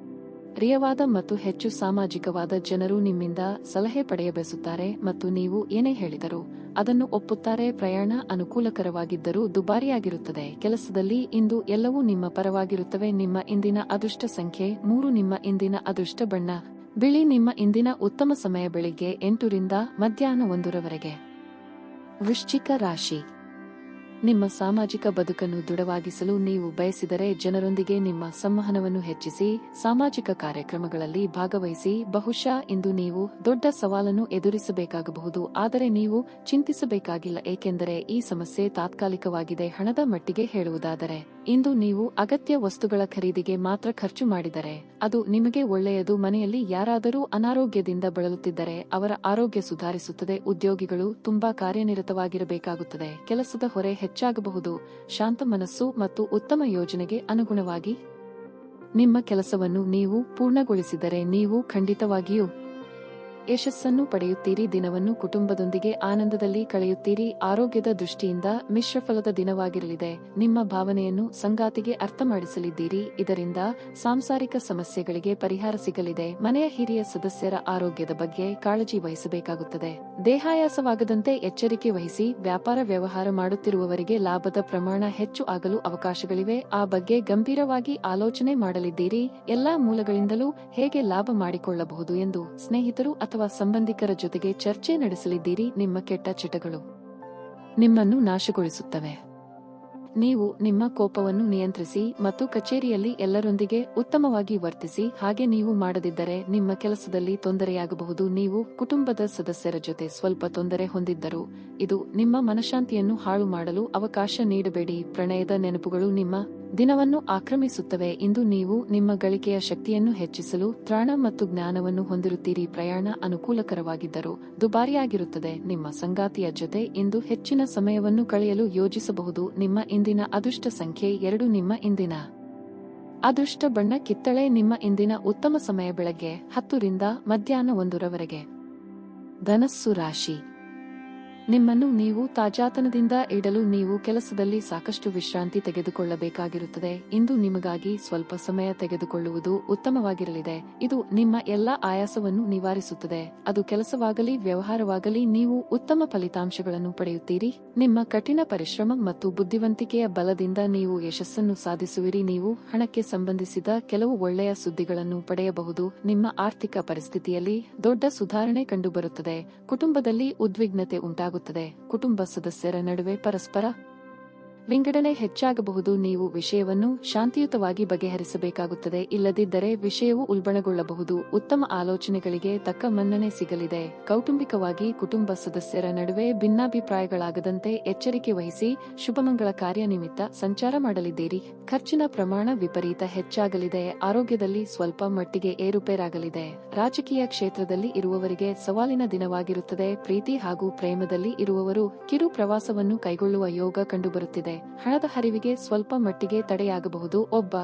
ರಿಯವಾದ ಮತ್ತು ಹೆಚ್ಚು ಸಾಮಾಜಿಕವಾದ ಜನರು ನಿಮ್ಮಿಂದ ಸಲಹೆ ಪಡೆಯಬಯಸುತ್ತಾರೆ ಮತ್ತು ನೀವು ಏನೇ ಹೇಳಿದರೂ ಅದನ್ನು ಒಪ್ಪುತ್ತಾರೆ. ಪ್ರಯಾಣ ಅನುಕೂಲಕರವಾಗಿದ್ದರೂ ದುಬಾರಿಯಾಗಿರುತ್ತದೆ. ಕೆಲಸದಲ್ಲಿ ಇಂದು ಎಲ್ಲವೂ ನಿಮ್ಮ ಪರವಾಗಿರುತ್ತವೆ. ನಿಮ್ಮ ಇಂದಿನ ಅದೃಷ್ಟ ಸಂಖ್ಯೆ 3. ನಿಮ್ಮ ಇಂದಿನ ಅದೃಷ್ಟ ಬಣ್ಣ ಬಿಳಿ. ನಿಮ್ಮ ಇಂದಿನ ಉತ್ತಮ ಸಮಯ ಬೆಳಿಗ್ಗೆ 8 ರಿಂದ ಮಧ್ಯಾಹ್ನ 1 ರವರೆಗೆ. ವೃಶ್ಚಿಕ ರಾಶಿ. ನಿಮ್ಮ ಸಾಮಾಜಿಕ ಬದುಕನ್ನು ದೃಢವಾಗಿಸಲು ನೀವು ಬಯಸಿದರೆ ಜನರೊಂದಿಗೆ ನಿಮ್ಮ ಸಂವಹನವನ್ನು ಹೆಚ್ಚಿಸಿ, ಸಾಮಾಜಿಕ ಕಾರ್ಯಕ್ರಮಗಳಲ್ಲಿ ಭಾಗವಹಿಸಿ. ಬಹುಶಃ ಇಂದು ನೀವು ದೊಡ್ಡ ಸವಾಲನ್ನು ಎದುರಿಸಬೇಕಾಗಬಹುದು, ಆದರೆ ನೀವು ಚಿಂತಿಸಬೇಕಾಗಿಲ್ಲ, ಏಕೆಂದರೆ ಈ ಸಮಸ್ಯೆ ತಾತ್ಕಾಲಿಕವಾಗಿದೆ. ಹಣದ ಮಟ್ಟಿಗೆ ಹೇಳುವುದಾದರೆ, ಇಂದು ನೀವು ಅಗತ್ಯ ವಸ್ತುಗಳ ಖರೀದಿಗೆ ಮಾತ್ರ ಖರ್ಚು ಮಾಡಿದರೆ ಅದು ನಿಮಗೆ ಒಳ್ಳೆಯದು. ಮನೆಯಲ್ಲಿ ಯಾರಾದರೂ ಅನಾರೋಗ್ಯದಿಂದ ಬಳಲುತ್ತಿದ್ದರೆ ಅವರ ಆರೋಗ್ಯ ಸುಧಾರಿಸುತ್ತದೆ. ಉದ್ಯೋಗಿಗಳು ತುಂಬಾ ಕಾರ್ಯನಿರತವಾಗಿರಬೇಕಾಗುತ್ತದೆ, ಕೆಲಸದ ಹೊರೆ ಹೆಚ್ಚಾಗಬಹುದು. ಶಾಂತ ಮನಸ್ಸು ಮತ್ತು ಉತ್ತಮ ಯೋಜನೆಗೆ ಅನುಗುಣವಾಗಿ ನಿಮ್ಮ ಕೆಲಸವನ್ನು ನೀವು ಪೂರ್ಣಗೊಳಿಸಿದರೆ ನೀವು ಖಂಡಿತವಾಗಿಯೂ ಯಶಸ್ಸನ್ನು ಪಡೆಯುತ್ತೀರಿ. ದಿನವನ್ನು ಕುಟುಂಬದೊಂದಿಗೆ ಆನಂದದಲ್ಲಿ ಕಳೆಯುತ್ತೀರಿ. ಆರೋಗ್ಯದ ದೃಷ್ಟಿಯಿಂದ ಮಿಶ್ರಫಲದ ದಿನವಾಗಿರಲಿದೆ. ನಿಮ್ಮ ಭಾವನೆಯನ್ನು ಸಂಗಾತಿಗೆ ಅರ್ಥ ಮಾಡಿಸಲಿದ್ದೀರಿ, ಇದರಿಂದ ಸಾಂಸಾರಿಕ ಸಮಸ್ಯೆಗಳಿಗೆ ಪರಿಹಾರ ಸಿಗಲಿದೆ. ಮನೆಯ ಹಿರಿಯ ಸದಸ್ಯರ ಆರೋಗ್ಯದ ಬಗ್ಗೆ ಕಾಳಜಿ ವಹಿಸಬೇಕಾಗುತ್ತದೆ. ದೇಹಾಯಾಸವಾಗದಂತೆ ಎಚ್ಚರಿಕೆ ವಹಿಸಿ. ವ್ಯಾಪಾರ ವ್ಯವಹಾರ ಮಾಡುತ್ತಿರುವವರಿಗೆ ಲಾಭದ ಪ್ರಮಾಣ ಹೆಚ್ಚು ಆಗಲು ಅವಕಾಶಗಳಿವೆ, ಆ ಬಗ್ಗೆ ಗಂಭೀರವಾಗಿ ಆಲೋಚನೆ ಮಾಡಲಿದ್ದೀರಿ. ಎಲ್ಲಾ ಮೂಲಗಳಿಂದಲೂ ಹೇಗೆ ಲಾಭ ಮಾಡಿಕೊಳ್ಳಬಹುದು ಎಂದು ಸ್ನೇಹಿತರು ಅಥವಾ ಸಂಬಂಧಿಕರ ಜೊತೆಗೆ ಚರ್ಚೆ ನಡೆಸಲಿದ್ದೀರಿ. ನಿಮ್ಮ ಕೆಟ್ಟ ಚಟಗಳು ನಿಮ್ಮನ್ನು ನಾಶಗೊಳಿಸುತ್ತವೆ. ನೀವು ನಿಮ್ಮ ಕೋಪವನ್ನು ನಿಯಂತ್ರಿಸಿ ಮತ್ತು ಕಚೇರಿಯಲ್ಲಿ ಎಲ್ಲರೊಂದಿಗೆ ಉತ್ತಮವಾಗಿ ವರ್ತಿಸಿ. ಹಾಗೆ ನೀವು ಮಾಡದಿದ್ದರೆ ನಿಮ್ಮ ಕೆಲಸದಲ್ಲಿ ತೊಂದರೆಯಾಗಬಹುದು. ನೀವು ಕುಟುಂಬದ ಸದಸ್ಯರ ಜೊತೆ ಸ್ವಲ್ಪ ತೊಂದರೆ ಹೊಂದಿದ್ದರೂ ಇದು ನಿಮ್ಮ ಮನಃಶಾಂತಿಯನ್ನು ಹಾಳು ಮಾಡಲು ಅವಕಾಶ ನೀಡಬೇಡಿ. ಪ್ರಣಯದ ನೆನಪುಗಳು ನಿಮ್ಮ ದಿನವನ್ನು ಆಕ್ರಮಿಸುತ್ತವೆ. ಇಂದು ನೀವು ನಿಮ್ಮ ಗಳಿಕೆಯ ಶಕ್ತಿಯನ್ನು ಹೆಚ್ಚಿಸಲು ತ್ರಾಣ ಮತ್ತು ಜ್ಞಾನವನ್ನು ಹೊಂದಿರುತ್ತೀರಿ. ಪ್ರಯಾಣ ಅನುಕೂಲಕರವಾಗಿದ್ದರೂ ದುಬಾರಿಯಾಗಿರುತ್ತದೆ. ನಿಮ್ಮ ಸಂಗಾತಿಯ ಜೊತೆ ಇಂದು ಹೆಚ್ಚಿನ ಸಮಯವನ್ನು ಕಳೆಯಲು ಯೋಜಿಸಬಹುದು. ನಿಮ್ಮ ಇಂದಿನ ಅದೃಷ್ಟ ಸಂಖ್ಯೆ 2. ನಿಮ್ಮ ಇಂದಿನ ಅದೃಷ್ಟ ಬಣ್ಣ ಕಿತ್ತಳೆ. ನಿಮ್ಮ ಇಂದಿನ ಉತ್ತಮ ಸಮಯ ಬೆಳಗ್ಗೆ 10 ರಿಂದ ಮಧ್ಯಾಹ್ನ 1 ರವರೆಗೆ. ಧನಸ್ಸು ರಾಶಿ, ನಿಮ್ಮನ್ನು ನೀವು ತಾಜಾತನದಿಂದ ಇಡಲು ನೀವು ಕೆಲಸದಲ್ಲಿ ಸಾಕಷ್ಟು ವಿಶ್ರಾಂತಿ ತೆಗೆದುಕೊಳ್ಳಬೇಕಾಗಿರುತ್ತದೆ. ಇಂದು ನಿಮಗಾಗಿ ಸ್ವಲ್ಪ ಸಮಯ ತೆಗೆದುಕೊಳ್ಳುವುದು ಉತ್ತಮವಾಗಿರಲಿದೆ. ಇದು ನಿಮ್ಮ ಎಲ್ಲಾ ಆಯಾಸವನ್ನು ನಿವಾರಿಸುತ್ತದೆ. ಅದು ಕೆಲಸವಾಗಲಿ ವ್ಯವಹಾರವಾಗಲಿ, ನೀವು ಉತ್ತಮ ಫಲಿತಾಂಶಗಳನ್ನು ಪಡೆಯುತ್ತೀರಿ. ನಿಮ್ಮ ಕಠಿಣ ಪರಿಶ್ರಮ ಮತ್ತು ಬುದ್ಧಿವಂತಿಕೆಯ ಬಲದಿಂದ ನೀವು ಯಶಸ್ಸನ್ನು ಸಾಧಿಸುವಿರಿ. ನೀವು ಹಣಕ್ಕೆ ಸಂಬಂಧಿಸಿದ ಕೆಲವು ಒಳ್ಳೆಯ ಸುದ್ದಿಗಳನ್ನು ಪಡೆಯಬಹುದು. ನಿಮ್ಮ ಆರ್ಥಿಕ ಪರಿಸ್ಥಿತಿಯಲ್ಲಿ ದೊಡ್ಡ ಸುಧಾರಣೆ ಕಂಡುಬರುತ್ತದೆ. ಕುಟುಂಬದಲ್ಲಿ ಉದ್ವಿಗ್ನತೆ ಉಂಟಾಗುತ್ತದೆ. ಕುಟುಂಬ ಸದಸ್ಯರ ನಡುವೆ ಪರಸ್ಪರ ವಿಂಗಡಣೆ ಹೆಚ್ಚಾಗಬಹುದು. ನೀವು ವಿಷಯವನ್ನು ಶಾಂತಿಯುತವಾಗಿ ಬಗೆಹರಿಸಬೇಕಾಗುತ್ತದೆ, ಇಲ್ಲದಿದ್ದರೆ ವಿಷಯವು ಉಲ್ಬಣಗೊಳ್ಳಬಹುದು. ಉತ್ತಮ ಆಲೋಚನೆಗಳಿಗೆ ತಕ್ಕ ಮನ್ನಣೆ ಸಿಗಲಿದೆ. ಕೌಟುಂಬಿಕವಾಗಿ ಕುಟುಂಬ ಸದಸ್ಯರ ನಡುವೆ ಭಿನ್ನಾಭಿಪ್ರಾಯಗಳಾಗದಂತೆ ಎಚ್ಚರಿಕೆ ವಹಿಸಿ. ಶುಭಮಂಗಳ ಕಾರ್ಯ ನಿಮಿತ್ತ ಸಂಚಾರ ಮಾಡಲಿದ್ದೀರಿ. ಖರ್ಚಿನ ಪ್ರಮಾಣ ವಿಪರೀತ ಹೆಚ್ಚಾಗಲಿದೆ. ಆರೋಗ್ಯದಲ್ಲಿ ಸ್ವಲ್ಪ ಮಟ್ಟಿಗೆ ಏರುಪೇರಾಗಲಿದೆ. ರಾಜಕೀಯ ಕ್ಷೇತ್ರದಲ್ಲಿ ಇರುವವರಿಗೆ ಸವಾಲಿನ ದಿನವಾಗಿರುತ್ತದೆ. ಪ್ರೀತಿ ಹಾಗೂ ಪ್ರೇಮದಲ್ಲಿ ಇರುವವರು ಕಿರು ಪ್ರವಾಸವನ್ನು ಕೈಗೊಳ್ಳುವ ಯೋಗ ಕಂಡುಬರುತ್ತಿದೆ. ಹಣದ ಹರಿವಿಗೆ ಸ್ವಲ್ಪ ಮಟ್ಟಿಗೆ ತಡೆಯಾಗಬಹುದು. ಒಬ್ಬ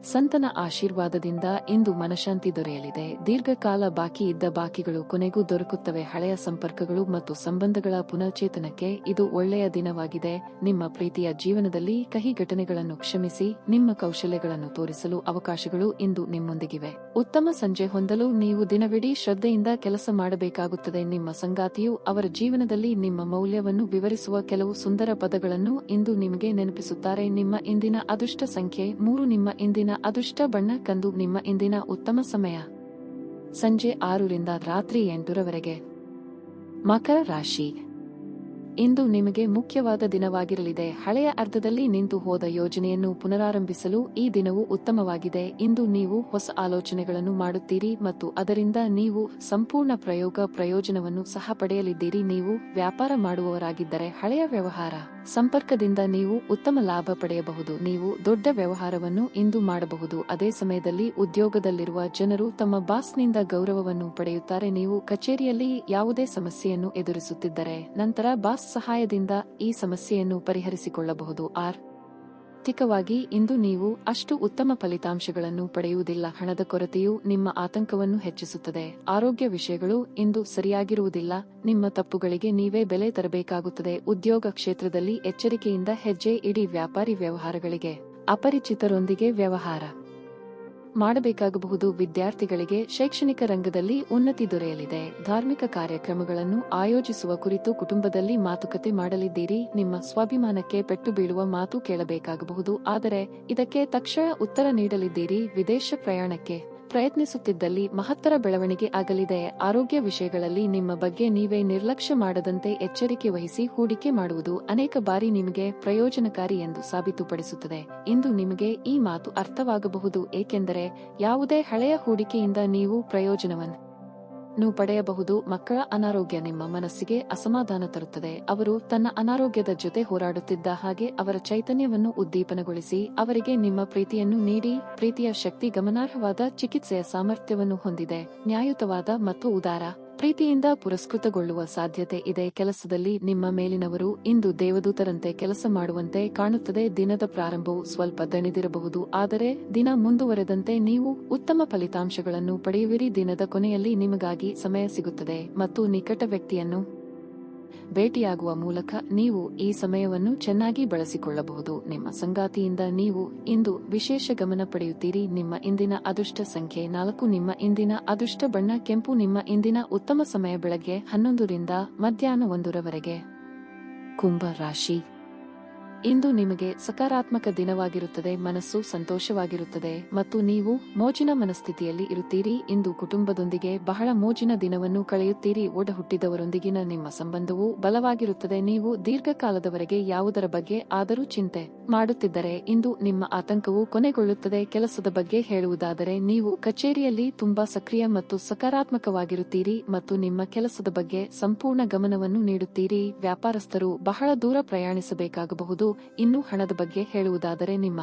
ಸಂತನ ಆಶೀರ್ವಾದದಿಂದ ಇಂದು ಮನಃಶಾಂತಿ ದೊರೆಯಲಿದೆ. ದೀರ್ಘಕಾಲ ಬಾಕಿ ಇದ್ದ ಬಾಕಿಗಳು ಕೊನೆಗೂ ದೊರಕುತ್ತವೆ. ಹಳೆಯ ಸಂಪರ್ಕಗಳು ಮತ್ತು ಸಂಬಂಧಗಳ ಪುನಶ್ಚೇತನಕ್ಕೆ ಇದು ಒಳ್ಳೆಯ ದಿನವಾಗಿದೆ. ನಿಮ್ಮ ಪ್ರೀತಿಯ ಜೀವನದಲ್ಲಿ ಕಹಿ ಘಟನೆಗಳನ್ನು ಕ್ಷಮಿಸಿ. ನಿಮ್ಮ ಕೌಶಲ್ಯಗಳನ್ನು ತೋರಿಸಲು ಅವಕಾಶಗಳು ಇಂದು ನಿಮ್ಮೊಂದಿಗಿವೆ. ಉತ್ತಮ ಸಂಜೆ ಹೊಂದಲು ನೀವು ದಿನವಿಡೀ ಶ್ರದ್ಧೆಯಿಂದ ಕೆಲಸ ಮಾಡಬೇಕಾಗುತ್ತದೆ. ನಿಮ್ಮ ಸಂಗಾತಿಯು ಅವರ ಜೀವನದಲ್ಲಿ ನಿಮ್ಮ ಮೌಲ್ಯವನ್ನು ವಿವರಿಸುವ ಕೆಲವು ಸುಂದರ ಪದಗಳನ್ನು ಇಂದು ನಿಮಗೆ ನೆನಪಿಸುತ್ತಾರೆ. ನಿಮ್ಮ ಇಂದಿನ ಅದೃಷ್ಟ ಸಂಖ್ಯೆ 3. ನಿಮ್ಮ ಇಂದಿನ ಅದೃಷ್ಟ ಬಣ್ಣ ಕಂದು. ನಿಮ್ಮ ಇಂದಿನ ಉತ್ತಮ ಸಮಯ ಸಂಜೆ 6 ರಿಂದ ರಾತ್ರಿ 8 ರವರೆಗೆ. ಮಕರ ರಾಶಿ, ಇಂದು ನಿಮಗೆ ಮುಖ್ಯವಾದ ದಿನವಾಗಿರಲಿದೆ. ಹಳೆಯ ಅರ್ಧದಲ್ಲಿ ನಿಂತು ಹೋದ ಯೋಜನೆಯನ್ನು ಪುನರಾರಂಭಿಸಲು ಈ ದಿನವು ಉತ್ತಮವಾಗಿದೆ. ಇಂದು ನೀವು ಹೊಸ ಆಲೋಚನೆಗಳನ್ನು ಮಾಡುತ್ತೀರಿ ಮತ್ತು ಅದರಿಂದ ನೀವು ಸಂಪೂರ್ಣ ಪ್ರಯೋಜನವನ್ನು ಸಹ ಪಡೆಯಲಿದ್ದೀರಿ. ನೀವು ವ್ಯಾಪಾರ ಮಾಡುವವರಾಗಿದ್ದರೆ ಹಳೆಯ ವ್ಯವಹಾರ ಸಂಪರ್ಕದಿಂದ ನೀವು ಉತ್ತಮ ಲಾಭ ಪಡೆಯಬಹುದು. ನೀವು ದೊಡ್ಡ ವ್ಯವಹಾರವನ್ನು ಇಂದು ಮಾಡಬಹುದು. ಅದೇ ಸಮಯದಲ್ಲಿ ಉದ್ಯೋಗದಲ್ಲಿರುವ ಜನರು ತಮ್ಮ ಬಾಸ್ನಿಂದ ಗೌರವವನ್ನು ಪಡೆಯುತ್ತಾರೆ. ನೀವು ಕಚೇರಿಯಲ್ಲಿ ಯಾವುದೇ ಸಮಸ್ಯೆಯನ್ನು ಎದುರಿಸುತ್ತಿದ್ದರೆ ನಂತರ ಬಾಸ್ ಸಹಾಯದಿಂದ ಈ ಸಮಸ್ಯೆಯನ್ನು ಪರಿಹರಿಸಿಕೊಳ್ಳಬಹುದು. ಆರ್ಥಿಕವಾಗಿ ಇಂದು ನೀವು ಅಷ್ಟು ಉತ್ತಮ ಫಲಿತಾಂಶಗಳನ್ನು ಪಡೆಯುವುದಿಲ್ಲ. ಹಣದ ಕೊರತೆಯು ನಿಮ್ಮ ಆತಂಕವನ್ನು ಹೆಚ್ಚಿಸುತ್ತದೆ. ಆರೋಗ್ಯ ವಿಷಯಗಳು ಇಂದು ಸರಿಯಾಗಿರುವುದಿಲ್ಲ. ನಿಮ್ಮ ತಪ್ಪುಗಳಿಗೆ ನೀವೇ ಬೆಲೆ ತರಬೇಕಾಗುತ್ತದೆ. ಉದ್ಯೋಗ ಕ್ಷೇತ್ರದಲ್ಲಿ ಎಚ್ಚರಿಕೆಯಿಂದ ಹೆಜ್ಜೆ ಇಡಿ. ವ್ಯಾಪಾರಿ ವ್ಯವಹಾರಗಳಿಗೆ ಅಪರಿಚಿತರೊಂದಿಗೆ ವ್ಯವಹಾರ ಮಾಡಬೇಕಾಗಬಹುದು. ವಿದ್ಯಾರ್ಥಿಗಳಿಗೆ ಶೈಕ್ಷಣಿಕ ರಂಗದಲ್ಲಿ ಉನ್ನತಿ ದೊರೆಯಲಿದೆ. ಧಾರ್ಮಿಕ ಕಾರ್ಯಕ್ರಮಗಳನ್ನು ಆಯೋಜಿಸುವ ಕುರಿತು ಕುಟುಂಬದಲ್ಲಿ ಮಾತುಕತೆ ಮಾಡಲಿದ್ದೀರಿ. ನಿಮ್ಮ ಸ್ವಾಭಿಮಾನಕ್ಕೆ ಪೆಟ್ಟು ಬೀಳುವ ಮಾತು ಕೇಳಬೇಕಾಗಬಹುದು, ಆದರೆ ಇದಕ್ಕೆ ತಕ್ಷಣ ಉತ್ತರ ನೀಡಲಿದ್ದೀರಿ. ವಿದೇಶ ಪ್ರಯಾಣಕ್ಕೆ ಪ್ರಯತ್ನಿಸುತ್ತಿದ್ದಲ್ಲಿ ಮಹತ್ತರ ಬೆಳವಣಿಗೆ ಆಗಲಿದೆ. ಆರೋಗ್ಯ ವಿಷಯಗಳಲ್ಲಿ ನಿಮ್ಮ ಬಗ್ಗೆ ನೀವೇ ನಿರ್ಲಕ್ಷ್ಯ ಮಾಡದಂತೆ ಎಚ್ಚರಿಕೆ ವಹಿಸಿ ಹೂಡಿಕೆ ಮಾಡುವುದು ಅನೇಕ ಬಾರಿ ನಿಮಗೆ ಪ್ರಯೋಜನಕಾರಿ ಎಂದು ಸಾಬೀತುಪಡಿಸುತ್ತದೆ. ಇಂದು ನಿಮಗೆ ಈ ಮಾತು ಅರ್ಥವಾಗಬಹುದು, ಏಕೆಂದರೆ ಯಾವುದೇ ಹಳೆಯ ಹೂಡಿಕೆಯಿಂದ ನೀವು ಪ್ರಯೋಜನವನ್ನು ಪಡೆಯಬಹುದು. ಮಕ್ಕಳ ಅನಾರೋಗ್ಯ ನಿಮ್ಮ ಮನಸ್ಸಿಗೆ ಅಸಮಾಧಾನ ತರುತ್ತದೆ. ಅವರು ತನ್ನ ಅನಾರೋಗ್ಯದ ಜೊತೆ ಹೋರಾಡುತ್ತಿದ್ದ ಹಾಗೆ ಅವರ ಚೈತನ್ಯವನ್ನು ಉದ್ದೀಪನಗೊಳಿಸಿ ಅವರಿಗೆ ನಿಮ್ಮ ಪ್ರೀತಿಯನ್ನು ನೀಡಿ. ಪ್ರೀತಿಯ ಶಕ್ತಿ ಗಮನಾರ್ಹವಾದ ಚಿಕಿತ್ಸೆಯ ಸಾಮರ್ಥ್ಯವನ್ನು ಹೊಂದಿದೆ. ನ್ಯಾಯಯುತವಾದ ಮತ್ತು ಉದಾರ ಪ್ರೀತಿಯಿಂದ ಪುರಸ್ಕೃತಗೊಳ್ಳುವ ಸಾಧ್ಯತೆ ಇದೆ. ಕೆಲಸದಲ್ಲಿ ನಿಮ್ಮ ಮೇಲಿನವರು ಇಂದು ದೇವದೂತರಂತೆ ಕೆಲಸ ಮಾಡುವಂತೆ ಕಾಣುತ್ತದೆ. ದಿನದ ಪ್ರಾರಂಭವು ಸ್ವಲ್ಪ ದಣಿದಿರಬಹುದು, ಆದರೆ ದಿನ ಮುಂದುವರೆದಂತೆ ನೀವು ಉತ್ತಮ ಫಲಿತಾಂಶಗಳನ್ನು ಪಡೆಯುವಿರಿ. ದಿನದ ಕೊನೆಯಲ್ಲಿ ನಿಮಗಾಗಿ ಸಮಯ ಸಿಗುತ್ತದೆ ಮತ್ತು ನಿಕಟ ವ್ಯಕ್ತಿಯನ್ನು ಭೇಟಿಯಾಗುವ ಮೂಲಕ ನೀವು ಈ ಸಮಯವನ್ನು ಚೆನ್ನಾಗಿ ಬಳಸಿಕೊಳ್ಳಬಹುದು. ನಿಮ್ಮ ಸಂಗಾತಿಯಿಂದ ನೀವು ಇಂದು ವಿಶೇಷ ಗಮನ ಪಡೆಯುತ್ತೀರಿ. ನಿಮ್ಮ ಇಂದಿನ ಅದೃಷ್ಟ ಸಂಖ್ಯೆ 4. ನಿಮ್ಮ ಇಂದಿನ ಅದೃಷ್ಟ ಬಣ್ಣ ಕೆಂಪು. ನಿಮ್ಮ ಇಂದಿನ ಉತ್ತಮ ಸಮಯ ಬೆಳಗ್ಗೆ 11 ರಿಂದ ಮಧ್ಯಾಹ್ನ 1 ರವರೆಗೆ. ಕುಂಭ ರಾಶಿ. ಇಂದು ನಿಮಗೆ ಸಕಾರಾತ್ಮಕ ದಿನವಾಗಿರುತ್ತದೆ. ಮನಸ್ಸು ಸಂತೋಷವಾಗಿರುತ್ತದೆ ಮತ್ತು ನೀವು ಮೋಜಿನ ಮನಸ್ಥಿತಿಯಲ್ಲಿ ಇರುತ್ತೀರಿ. ಇಂದು ಕುಟುಂಬದೊಂದಿಗೆ ಬಹಳ ಮೋಜಿನ ದಿನವನ್ನು ಕಳೆಯುತ್ತೀರಿ. ಒಡ ಹುಟ್ಟಿದವರೊಂದಿಗಿನ ನಿಮ್ಮ ಸಂಬಂಧವು ಬಲವಾಗಿರುತ್ತದೆ. ನೀವು ದೀರ್ಘಕಾಲದವರೆಗೆ ಯಾವುದರ ಬಗ್ಗೆ ಆದರೂ ಚಿಂತೆ ಮಾಡುತ್ತಿದ್ದರೆ ಇಂದು ನಿಮ್ಮ ಆತಂಕವು ಕೊನೆಗೊಳ್ಳುತ್ತದೆ. ಕೆಲಸದ ಬಗ್ಗೆ ಹೇಳುವುದಾದರೆ ನೀವು ಕಚೇರಿಯಲ್ಲಿ ತುಂಬಾ ಸಕ್ರಿಯ ಮತ್ತು ಸಕಾರಾತ್ಮಕವಾಗಿರುತ್ತೀರಿ ಮತ್ತು ನಿಮ್ಮ ಕೆಲಸದ ಬಗ್ಗೆ ಸಂಪೂರ್ಣ ಗಮನವನ್ನು ನೀಡುತ್ತೀರಿ. ವ್ಯಾಪಾರಸ್ಥರು ಬಹಳ ದೂರ ಪ್ರಯಾಣಿಸಬೇಕಾಗಬಹುದು. ಇನ್ನು ಹಣದ ಬಗ್ಗೆ ಹೇಳುವುದಾದರೆ ನಿಮ್ಮ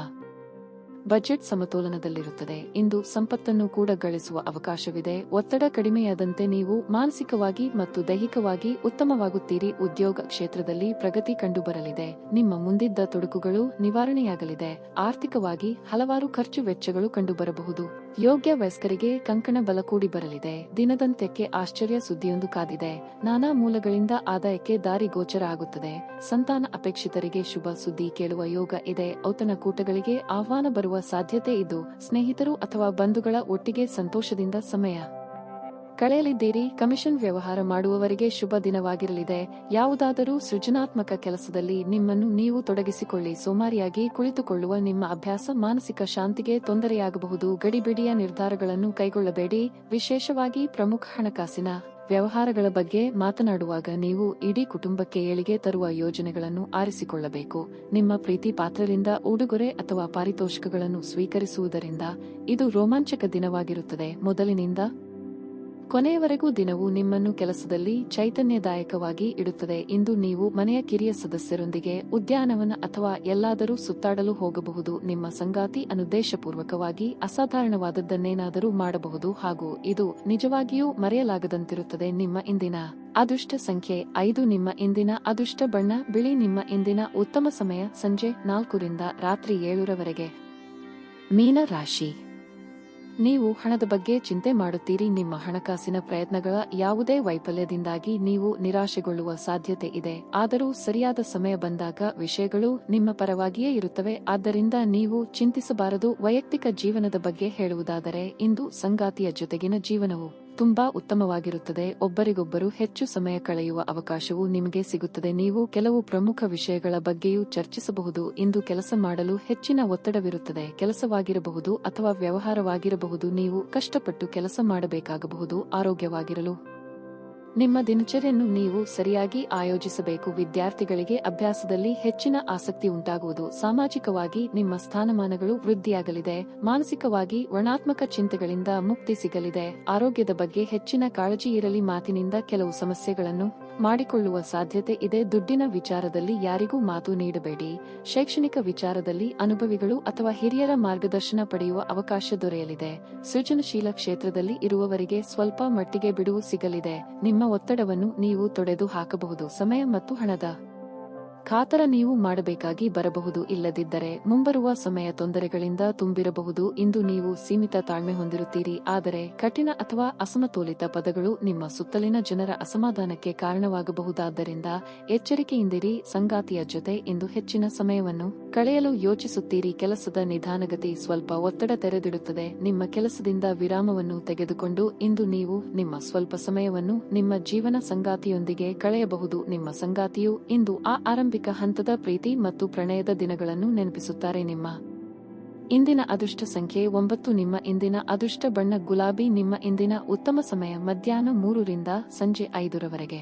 ಬಜೆಟ್ ಸಮತೋಲನದಲ್ಲಿರುತ್ತದೆ. ಇಂದು ಸಂಪತ್ತನ್ನು ಕೂಡ ಗಳಿಸುವ ಅವಕಾಶವಿದೆ. ಒತ್ತಡ ಕಡಿಮೆಯಾದಂತೆ ನೀವು ಮಾನಸಿಕವಾಗಿ ಮತ್ತು ದೈಹಿಕವಾಗಿ ಉತ್ತಮವಾಗುತ್ತೀರಿ. ಉದ್ಯೋಗ ಕ್ಷೇತ್ರದಲ್ಲಿ ಪ್ರಗತಿ ಕಂಡುಬರಲಿದೆ. ನಿಮ್ಮ ಮುಂದಿದ್ದ ತೊಡಕುಗಳು ನಿವಾರಣೆಯಾಗಲಿದೆ. ಆರ್ಥಿಕವಾಗಿ ಹಲವಾರು ಖರ್ಚು ವೆಚ್ಚಗಳು ಕಂಡುಬರಬಹುದು. ಯೋಗ್ಯ ವಯಸ್ಕರಿಗೆ ಕಂಕಣ ಬಲ ಕೂಡಿ ಬರಲಿದೆ. ದಿನದಂತ್ಯಕ್ಕೆ ಆಶ್ಚರ್ಯ ಸುದ್ದಿಯೊಂದು ಕಾದಿದೆ. ನಾನಾ ಮೂಲಗಳಿಂದ ಆದಾಯಕ್ಕೆ ದಾರಿ ಗೋಚರ ಆಗುತ್ತದೆ. ಸಂತಾನ ಅಪೇಕ್ಷಿತರಿಗೆ ಶುಭ ಸುದ್ದಿ ಕೇಳುವ ಯೋಗ ಇದೆ. ಔತಣಕೂಟಗಳಿಗೆ ಆಹ್ವಾನ ಬರುವ ಸಾಧ್ಯತೆ ಇದ್ದು ಸ್ನೇಹಿತರು ಅಥವಾ ಬಂಧುಗಳ ಒಟ್ಟಿಗೆ ಸಂತೋಷದಿಂದ ಸಮಯ ಕಳೆಯಲಿದ್ದೀರಿ. ಕಮಿಷನ್ ವ್ಯವಹಾರ ಮಾಡುವವರಿಗೆ ಶುಭ ದಿನವಾಗಿರಲಿದೆ. ಯಾವುದಾದರೂ ಸೃಜನಾತ್ಮಕ ಕೆಲಸದಲ್ಲಿ ನಿಮ್ಮನ್ನು ನೀವು ತೊಡಗಿಸಿಕೊಳ್ಳಿ. ಸೋಮಾರಿಯಾಗಿ ಕುಳಿತುಕೊಳ್ಳುವ ನಿಮ್ಮ ಅಭ್ಯಾಸ ಮಾನಸಿಕ ಶಾಂತಿಗೆ ತೊಂದರೆಯಾಗಬಹುದು. ಗಡಿಬಿಡಿಯ ನಿರ್ಧಾರಗಳನ್ನು ಕೈಗೊಳ್ಳಬೇಡಿ. ವಿಶೇಷವಾಗಿ ಪ್ರಮುಖ ಹಣಕಾಸಿನ ವ್ಯವಹಾರಗಳ ಬಗ್ಗೆ ಮಾತನಾಡುವಾಗ ನೀವು ಇಡೀ ಕುಟುಂಬಕ್ಕೆ ಏಳಿಗೆ ತರುವ ಯೋಜನೆಗಳನ್ನು ಆರಿಸಿಕೊಳ್ಳಬೇಕು. ನಿಮ್ಮ ಪ್ರೀತಿ ಪಾತ್ರರಿಂದ ಉಡುಗೊರೆ ಅಥವಾ ಪಾರಿತೋಷಿಕಗಳನ್ನು ಸ್ವೀಕರಿಸುವುದರಿಂದ ಇದು ರೋಮಾಂಚಕ ದಿನವಾಗಿರುತ್ತದೆ. ಮೊದಲಿನಿಂದ ಕೊನೆಯವರೆಗೂ ದಿನವು ನಿಮ್ಮನ್ನು ಕೆಲಸದಲ್ಲಿ ಚೈತನ್ಯದಾಯಕವಾಗಿ ಇಡುತ್ತದೆ. ಇಂದು ನೀವು ಮನೆಯ ಕಿರಿಯ ಸದಸ್ಯರೊಂದಿಗೆ ಉದ್ಯಾನವನ ಅಥವಾ ಎಲ್ಲಾದರೂ ಸುತ್ತಾಡಲು ಹೋಗಬಹುದು. ನಿಮ್ಮ ಸಂಗಾತಿ ಅನುದ್ದೇಶಪೂರ್ವಕವಾಗಿ ಅಸಾಧಾರಣವಾದದ್ದನ್ನೇನಾದರೂ ಮಾಡಬಹುದು ಹಾಗೂ ಇದು ನಿಜವಾಗಿಯೂ ಮರೆಯಲಾಗದಂತಿರುತ್ತದೆ. ನಿಮ್ಮ ಇಂದಿನ ಅದೃಷ್ಟ ಸಂಖ್ಯೆ 5. ನಿಮ್ಮ ಇಂದಿನ ಅದೃಷ್ಟ ಬಣ್ಣ ಬಿಳಿ. ನಿಮ್ಮ ಇಂದಿನ ಉತ್ತಮ ಸಮಯ ಸಂಜೆ 4 ರಿಂದ ರಾತ್ರಿ 7 ರವರೆಗೆ. ಮೀನ ರಾಶಿ. ನೀವು ಹಣದ ಬಗ್ಗೆ ಚಿಂತೆ ಮಾಡುತ್ತೀರಿ. ನಿಮ್ಮ ಹಣಕಾಸಿನ ಪ್ರಯತ್ನಗಳ ಯಾವುದೇ ವೈಫಲ್ಯದಿಂದಾಗಿ ನೀವು ನಿರಾಶೆಗೊಳ್ಳುವ ಸಾಧ್ಯತೆ ಇದೆ. ಆದರೂ ಸರಿಯಾದ ಸಮಯ ಬಂದಾಗ ವಿಷಯಗಳು ನಿಮ್ಮ ಪರವಾಗಿಯೇ ಇರುತ್ತವೆ. ಆದ್ದರಿಂದ ನೀವು ಚಿಂತಿಸಬಾರದು. ವೈಯಕ್ತಿಕ ಜೀವನದ ಬಗ್ಗೆ ಹೇಳುವುದಾದರೆ ಇಂದು ಸಂಗಾತಿಯ ಜೊತೆಗಿನ ಜೀವನವು ತುಂಬಾ ಉತ್ತಮವಾಗಿರುತ್ತದೆ. ಒಬ್ಬರಿಗೊಬ್ಬರು ಹೆಚ್ಚು ಸಮಯ ಕಳೆಯುವ ಅವಕಾಶವು ನಿಮಗೆ ಸಿಗುತ್ತದೆ. ನೀವು ಕೆಲವು ಪ್ರಮುಖ ವಿಷಯಗಳ ಬಗ್ಗೆಯೂ ಚರ್ಚಿಸಬಹುದು. ಇಂದು ಕೆಲಸ ಮಾಡಲು ಹೆಚ್ಚಿನ ಒತ್ತಡವಿರುತ್ತದೆ. ಕೆಲಸವಾಗಿರಬಹುದು ಅಥವಾ ವ್ಯವಹಾರವಾಗಿರಬಹುದು. ನೀವು ಕಷ್ಟಪಟ್ಟು ಕೆಲಸ ಮಾಡಬೇಕಾಗಬಹುದು. ಆರೋಗ್ಯವಾಗಿರಲು ನಿಮ್ಮ ದಿನಚರಿಯನ್ನು ನೀವು ಸರಿಯಾಗಿ ಆಯೋಜಿಸಬೇಕು. ವಿದ್ಯಾರ್ಥಿಗಳಿಗೆ ಅಭ್ಯಾಸದಲ್ಲಿ ಹೆಚ್ಚಿನ ಆಸಕ್ತಿ ಉಂಟಾಗುವುದು. ಸಾಮಾಜಿಕವಾಗಿ ನಿಮ್ಮ ಸ್ಥಾನಮಾನಗಳು ವೃದ್ಧಿಯಾಗಲಿದೆ. ಮಾನಸಿಕವಾಗಿ ಋಣಾತ್ಮಕ ಚಿಂತೆಗಳಿಂದ ಮುಕ್ತಿ ಸಿಗಲಿದೆ. ಆರೋಗ್ಯದ ಬಗ್ಗೆ ಹೆಚ್ಚಿನ ಕಾಳಜಿ ಇರಲಿ. ಮಾತಿನಿಂದ ಕೆಲವು ಸಮಸ್ಯೆಗಳನ್ನು ಮಾಡಿಕೊಳ್ಳುವ ಸಾಧ್ಯತೆ ಇದೆ. ದುಡ್ಡಿನ ವಿಚಾರದಲ್ಲಿ ಯಾರಿಗೂ ಮಾತು ನೀಡಬೇಡಿ. ಶೈಕ್ಷಣಿಕ ವಿಚಾರದಲ್ಲಿ ಅನುಭವಿಗಳು ಅಥವಾ ಹಿರಿಯರ ಮಾರ್ಗದರ್ಶನ ಪಡೆಯುವ ಅವಕಾಶ ದೊರೆಯಲಿದೆ. ಸೃಜನಶೀಲ ಕ್ಷೇತ್ರದಲ್ಲಿ ಇರುವವರಿಗೆ ಸ್ವಲ್ಪ ಮಟ್ಟಿಗೆ ಬಿಡುವು ಸಿಗಲಿದೆ. ನಿಮ್ಮ ಒತ್ತಡವನ್ನು ನೀವು ತೊಡೆದು ಹಾಕಬಹುದು. ಸಮಯ ಮತ್ತು ಹಣದ ಕಾತರ ನೀವು ಮಾಡಬೇಕಾಗಿ ಬರಬಹುದು. ಇಲ್ಲದಿದ್ದರೆ ಮುಂಬರುವ ಸಮಯ ತೊಂದರೆಗಳಿಂದ ತುಂಬಿರಬಹುದು. ಇಂದು ನೀವು ಸೀಮಿತ ತಾಳ್ಮೆ ಹೊಂದಿರುತ್ತೀರಿ, ಆದರೆ ಕಠಿಣ ಅಥವಾ ಅಸಮತೋಲಿತ ಪದಗಳು ನಿಮ್ಮ ಸುತ್ತಲಿನ ಜನರ ಅಸಮಾಧಾನಕ್ಕೆ ಕಾರಣವಾಗಬಹುದಾದ್ದರಿಂದ ಎಚ್ಚರಿಕೆಯಿಂದಿರಿ. ಸಂಗಾತಿಯ ಜೊತೆ ಇಂದು ಹೆಚ್ಚಿನ ಸಮಯವನ್ನು ಕಳೆಯಲು ಯೋಚಿಸುತ್ತೀರಿ. ಕೆಲಸದ ನಿಧಾನಗತಿ ಸ್ವಲ್ಪ ಒತ್ತಡ ತೆರೆದಿಡುತ್ತದೆ. ನಿಮ್ಮ ಕೆಲಸದಿಂದ ವಿರಾಮವನ್ನು ತೆಗೆದುಕೊಂಡು ಇಂದು ನೀವು ನಿಮ್ಮ ಸ್ವಲ್ಪ ಸಮಯವನ್ನು ನಿಮ್ಮ ಜೀವನ ಸಂಗಾತಿಯೊಂದಿಗೆ ಕಳೆಯಬಹುದು. ನಿಮ್ಮ ಸಂಗಾತಿಯು ಇಂದು ಆ ಆರಂಭಿಕ ಹಂತದ ಪ್ರೀತಿ ಮತ್ತು ಪ್ರಣಯದ ದಿನಗಳನ್ನು ನೆನಪಿಸುತ್ತಾರೆ. ನಿಮ್ಮ ಇಂದಿನ ಅದೃಷ್ಟ ಸಂಖ್ಯೆ 9. ನಿಮ್ಮ ಇಂದಿನ ಅದೃಷ್ಟ ಬಣ್ಣ ಗುಲಾಬಿ. ನಿಮ್ಮ ಇಂದಿನ ಉತ್ತಮ ಸಮಯ ಮಧ್ಯಾಹ್ನ 3 ರಿಂದ ಸಂಜೆ 5 ರವರೆಗೆ.